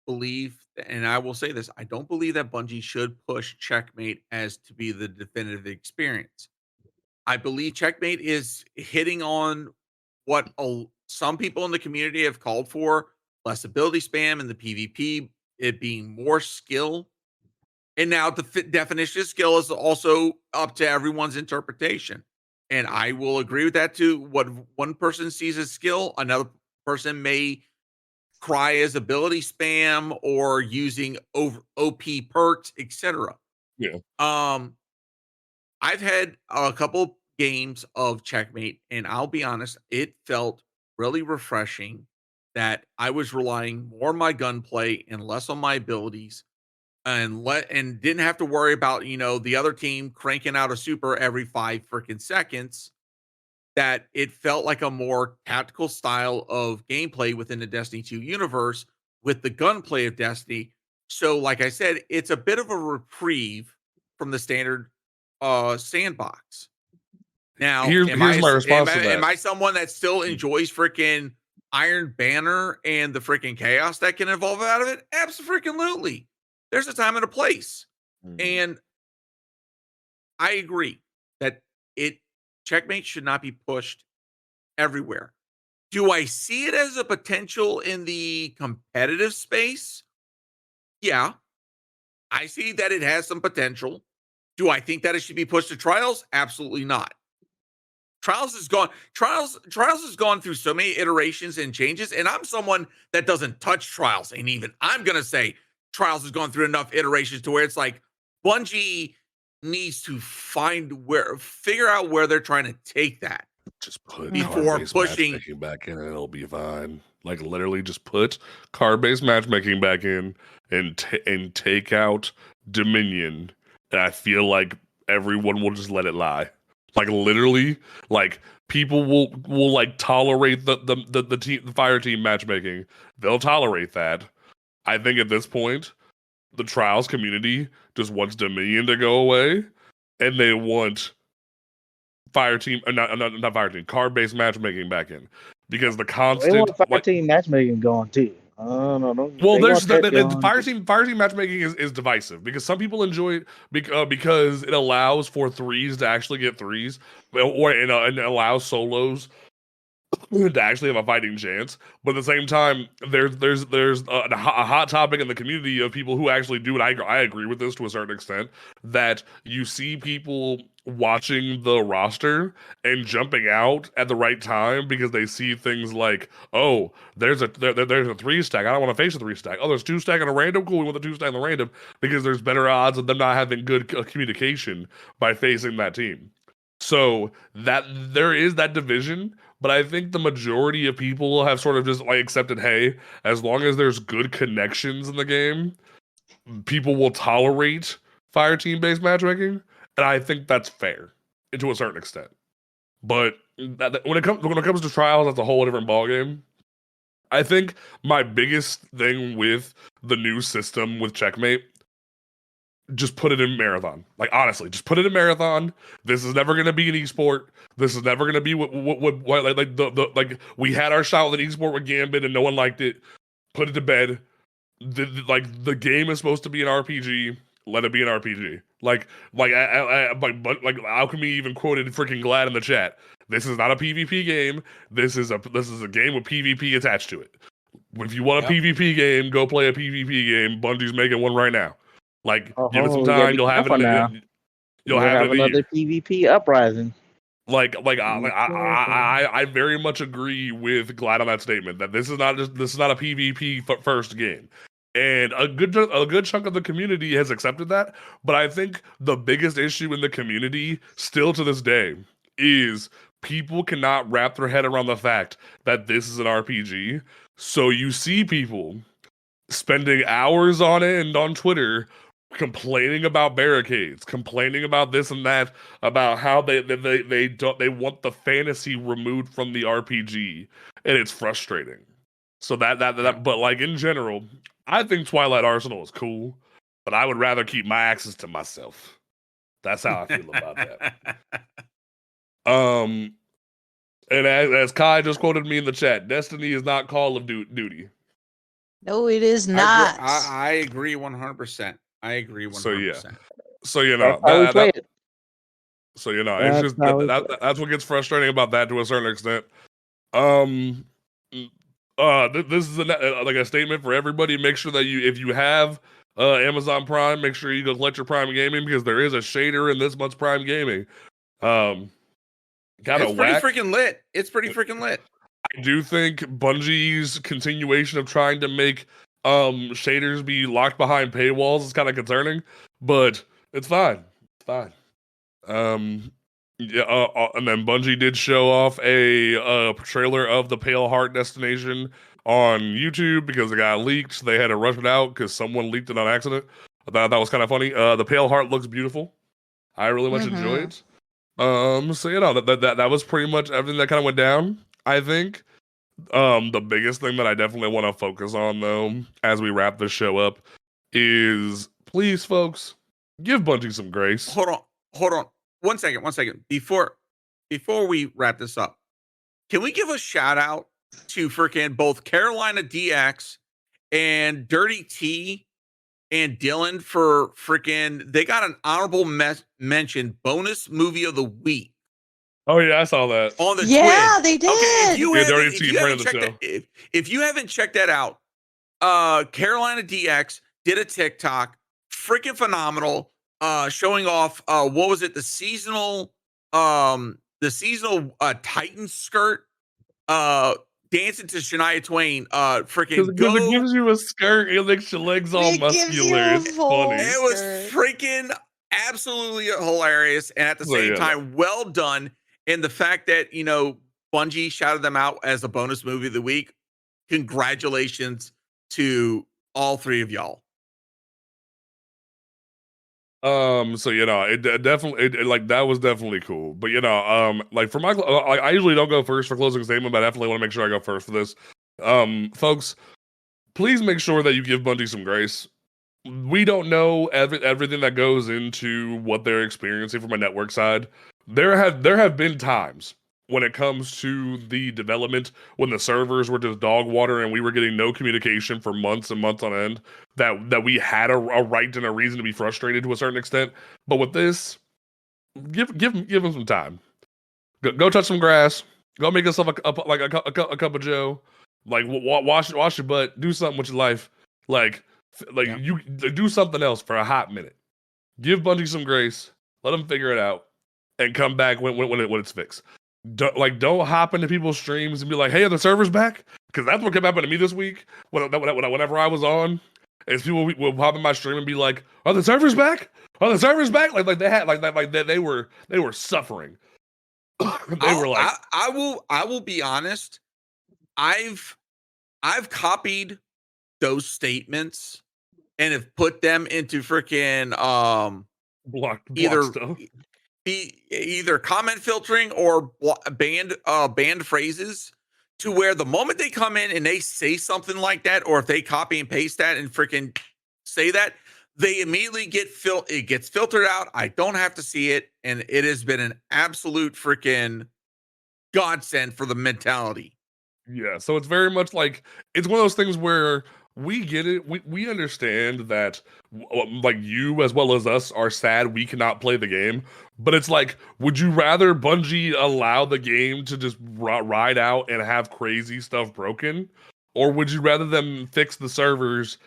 believe, and I will say this, I don't believe that Bungie should push Checkmate as to be the definitive experience. I believe Checkmate is hitting on what some people in the community have called for: less ability spam in the PvP, it being more skill. And now the definition of skill is also up to everyone's interpretation. And I will agree with that too. What one person sees as skill, another person may cry as ability spam or using OP perks, etc. Yeah. I've had a couple games of Checkmate, and I'll be honest, it felt really refreshing that I was relying more on my gunplay and less on my abilities, and didn't have to worry about the other team cranking out a super every 5 freaking seconds. That it felt like a more tactical style of gameplay within the Destiny 2 universe with the gunplay of Destiny. So, like I said, it's a bit of a reprieve from the standard sandbox. Now, here's my response to that. Am I someone that still enjoys freaking Iron Banner and the freaking chaos that can evolve out of it? Absolutely. There's a time and a place. And I agree that Checkmate should not be pushed everywhere. Do I see it as a potential in the competitive space? Yeah. I see that it has some potential. Do I think that it should be pushed to Trials? Absolutely not. Trials has gone through so many iterations and changes, and I'm someone that doesn't touch Trials, and even I'm gonna say Trials has gone through enough iterations to where it's like Bungie needs to figure out where they're trying to take that. Just put before pushing matchmaking back in, and it'll be fine. Like literally, just put card-based matchmaking back in, and take out Dominion. And I feel like everyone will just let it lie. Like literally, like people will like tolerate the fire team matchmaking. They'll tolerate that. I think at this point, the Trials community just wants Dominion to go away, and they want fire team, not fire team, card-based matchmaking back in, because the constant they want fire team matchmaking going too. No. Well, there's the fire team matchmaking is divisive because some people enjoy it because it allows for threes to actually get threes, or and it allows solos to actually have a fighting chance. But at the same time, there's a hot topic in the community of people who actually do it. I agree with this to a certain extent, that you see people watching the roster and jumping out at the right time because they see things like, oh, there's a 3-stack. I don't want to face a 3-stack. Oh, there's 2-stack and a random. Cool, we want the 2-stack and the random because there's better odds of them not having good communication by facing that team. So that there is that division, but I think the majority of people have sort of just like accepted, hey, as long as there's good connections in the game, people will tolerate fire team based matchmaking, and I think that's fair to a certain extent. But when it comes to Trials, that's a whole different ballgame. I think my biggest thing with the new system with Checkmate, just put it in Marathon. Like honestly, just put it in Marathon. This is never gonna be an esport. This is never gonna be what we had our shot with an esport with Gambit and no one liked it. put it to bed. The game is supposed to be an RPG. Let it be an RPG. Like Alchemy even quoted freaking Glad in the chat. This is not a PvP game. This is a game with PvP attached to it. If you want a PvP game, go play a PvP game. Bungie's making one right now. Like, give it some time. You'll have it. You'll have another PvP uprising. I very much agree with Glad on that statement that this is not a PvP first game. And a good chunk of the community has accepted that, but I think the biggest issue in the community still to this day is people cannot wrap their head around the fact that this is an RPG. So you see people spending hours on it and on Twitter complaining about barricades, complaining about this and that, about how they want the fantasy removed from the RPG, and it's frustrating. So but like in general, I think Twilight Arsenal is cool, but I would rather keep my access to myself. That's how I feel about that. And as Kai just quoted me in the chat, Destiny is not Call of Duty. No, it is not. I agree 100%. I agree 100%. So you know, it's just that's what gets frustrating about that to a certain extent. This is a statement for everybody. Make sure that if you have Amazon Prime, make sure you go collect your Prime Gaming, because there is a shader in this month's Prime Gaming. It's pretty freaking lit. It's pretty freaking lit. I do think Bungie's continuation of trying to make shaders be locked behind paywalls is kind of concerning, but it's fine. It's fine. And then Bungie did show off a trailer of the Pale Heart destination on YouTube because it got leaked. So they had to rush it out because someone leaked it on accident. I thought that was kind of funny. The Pale Heart looks beautiful. I really much enjoy it. So that was pretty much everything that kind of went down. I think the biggest thing that I definitely want to focus on, though, as we wrap this show up, is please, folks, give Bungie some grace. Hold on. 1 second. Before we wrap this up, can we give a shout out to freaking both Carolina DX and Dirty T and Dylan for freaking, they got an honorable mention bonus movie of the week. Oh yeah, I saw that on the TWID. They did. Okay, if you haven't checked that out, Carolina DX did a TikTok, freaking phenomenal, showing off what was it, the seasonal Titan skirt, dancing to Shania Twain, freaking because it gives you a skirt, it makes your legs all muscular. It's funny. It was freaking absolutely hilarious, and at the same time, well done. And the fact that, Bungie shouted them out as a bonus movie of the week, congratulations to all three of y'all. It definitely that was definitely cool. But for my, I usually don't go first for closing statement, but I definitely want to make sure I go first for this. Folks, please make sure that you give Bungie some grace. We don't know everything that goes into what they're experiencing from a network side. There have been times when it comes to the development, when the servers were just dog water and we were getting no communication for months and months on end, that we had a right and a reason to be frustrated to a certain extent. But with this, give them some time. Go touch some grass. Go make yourself a cup of Joe. Like wash your butt. Do something with your life. You do something else for a hot minute. Give Bungie some grace. Let them figure it out, and come back when it's fixed. Don't hop into people's streams and be like, "Hey, are the servers back?" Because that's what kept happening to me this week. Whenever I was on, is people would pop in my stream and be like, "Are the servers back? Are the servers back?" Like they had they were suffering. They were like, I will be honest. I've copied those statements and have put them into freaking block stuff. Either comment filtering or banned phrases, to where the moment they come in and they say something like that, or if they copy and paste that and freaking say that, they immediately it gets filtered out. I don't have to see it, and it has been an absolute freaking godsend for the mentality. Yeah, so it's very much like it's one of those things where we get it. We understand that like you as well as us are sad we cannot play the game, but it's like, would you rather Bungie allow the game to just ride out and have crazy stuff broken, or would you rather them fix the servers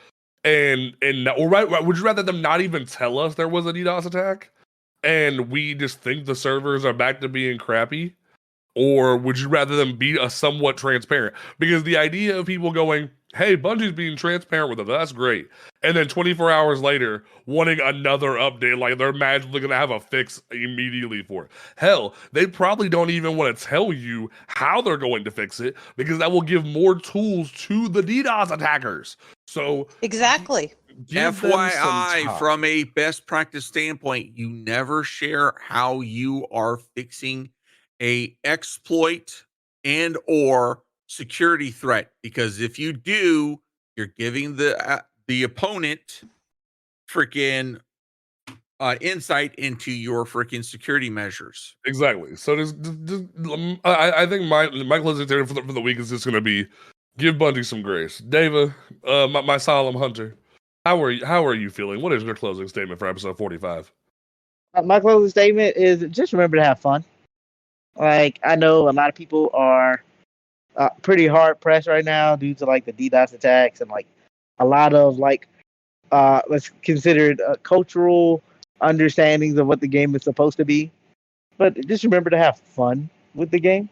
would you rather them not even tell us there was a DDoS attack and we just think the servers are back to being crappy? Or would you rather them be a somewhat transparent? Because the idea of people going, hey, Bungie's being transparent with it, that's great. And then 24 hours later, wanting another update, like they're magically going to have a fix immediately for it. Hell, they probably don't even want to tell you how they're going to fix it because that will give more tools to the DDoS attackers. So exactly. Give them some FYI, time. from a best practice standpoint, you never share how you are fixing a exploit and or security threat, because if you do, you're giving the opponent freaking insight into your freaking security measures. Exactly. So I think my closing statement for the week is just going to be give Bungie some grace. Dava, my solemn hunter, how are you feeling? What is your closing statement for episode 45? My closing statement is just remember to have fun. Like, I know a lot of people are pretty hard pressed right now due to like the DDoS attacks and like a lot of like let's consider it cultural understandings of what the game is supposed to be. But just remember to have fun with the game.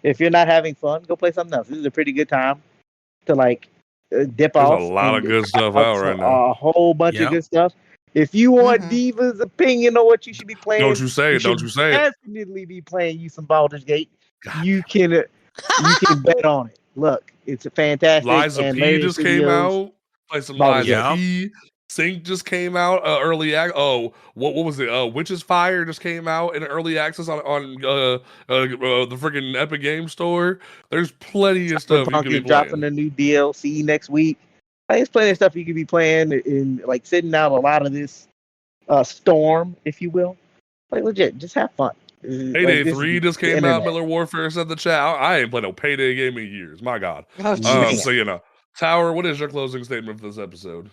If you're not having fun, go play something else. This is a pretty good time to like dip There's off. a lot of and good stuff try out right now. A whole bunch Yep. of good stuff. If you want Mhm. Diva's opinion on what you should be playing, Don't you say it? Don't you say it? definitely be playing you some Baldur's Gate. You can bet on it. Look, it's a fantastic Liza and P Larian just came Studios. out. Play some Baldur's Liza Gate. P. Sync just came out. Early act. Oh, what was it? Witch's Fire just came out in early access on the freaking Epic Game Store. There's plenty of stuff you Cyberpunk can be is dropping playing. a new DLC next week. Like, there's plenty of stuff you could be playing and like sitting out a lot of this storm, if you will. Like legit, just have fun. Payday 3 just came out. internet. Miller Warfare said the chat. I ain't played no Payday game in years. My God. Oh, jeez. So you know, Tower, what is your closing statement for this episode?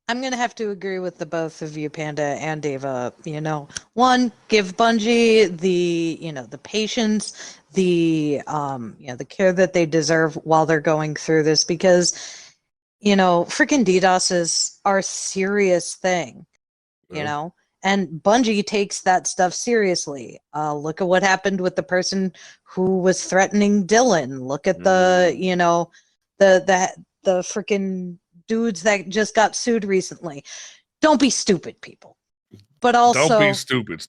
I'm gonna have to agree with the both of you, Panda and Dava. You know, one, give Bungie the patience, the the care that they deserve while they're going through this, because freaking DDoSes are a serious thing. Yeah. And Bungie takes that stuff seriously. Look at what happened with the person who was threatening Dylan. Look at the freaking dudes that just got sued recently. Don't be stupid, people. But also, Don't be stupid.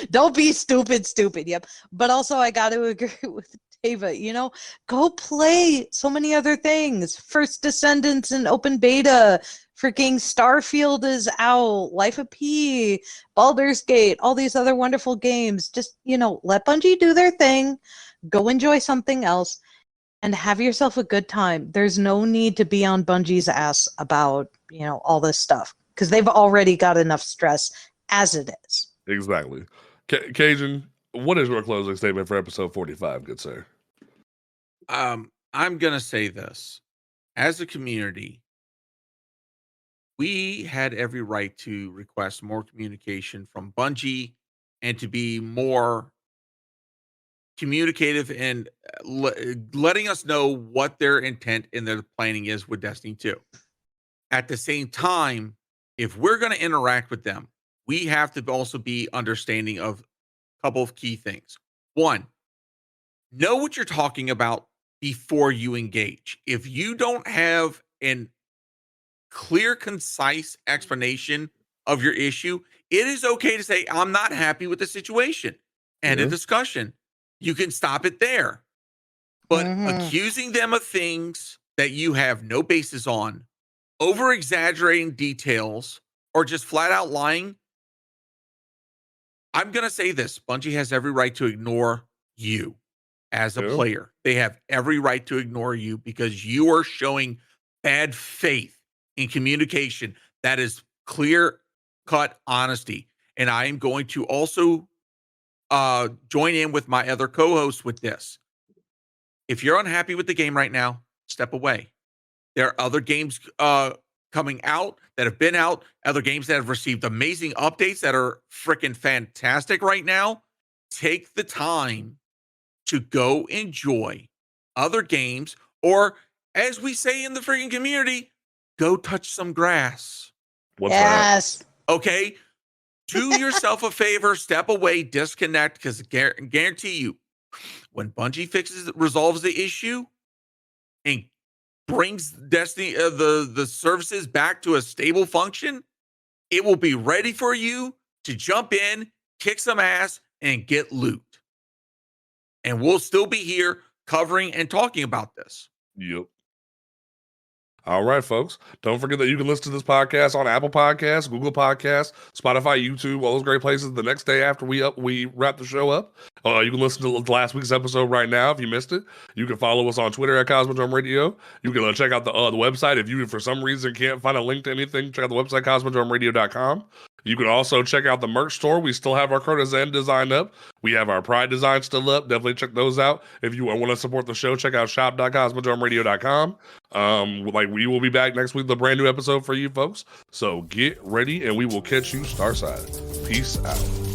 don't be stupid. Yep. But also, I got to agree with Dava. Go play so many other things. First Descendants and open beta. Freaking Starfield is out. Life of P, Baldur's Gate, all these other wonderful games. Just let Bungie do their thing. Go enjoy something else. And have yourself a good time. There's no need to be on Bungie's ass about, all this stuff, because they've already got enough stress as it is. Exactly. Cajun, what is your closing statement for episode 45, good sir? I'm going to say this. As a community, we had every right to request more communication from Bungie and to be more communicative and letting us know what their intent and their planning is with Destiny 2. At the same time, if we're going to interact with them, we have to also be understanding of a couple of key things. One, know what you're talking about before you engage. If you don't have an clear, concise explanation of your issue, it is okay to say, I'm not happy with the situation. And a discussion. You can stop it there. But accusing them of things that you have no basis on, over exaggerating details, or just flat out lying, I'm going to say this. Bungie has every right to ignore you as a player. They have every right to ignore you because you are showing bad faith in communication. That is clear-cut honesty. And I am going to also join in with my other co-hosts with this. If you're unhappy with the game right now, step away. There are other games coming out that have been out, other games that have received amazing updates that are freaking fantastic right now. Take the time to go enjoy other games, or as we say in the freaking community, go touch some grass. What's that? Okay? Do yourself a favor, step away, disconnect, because guarantee you, when Bungie resolves the issue and brings Destiny the services back to a stable function, it will be ready for you to jump in, kick some ass, and get loot. And we'll still be here covering and talking about this. Yep. All right, folks. Don't forget that you can listen to this podcast on Apple Podcasts, Google Podcasts, Spotify, YouTube, all those great places. The next day after we wrap the show up, you can listen to last week's episode right now if you missed it. You can follow us on Twitter at Cosmodrome Radio. You can check out the website. If you, for some reason, can't find a link to anything, check out the website, cosmodromeradio.com. You can also check out the merch store. We still have our Kurtazan design up. We have our Pride design still up. Definitely check those out. If you want to support the show, check out shop.cosmodromeradio.com. We will be back next week with a brand new episode for you folks. So get ready, and we will catch you Starside. Peace out.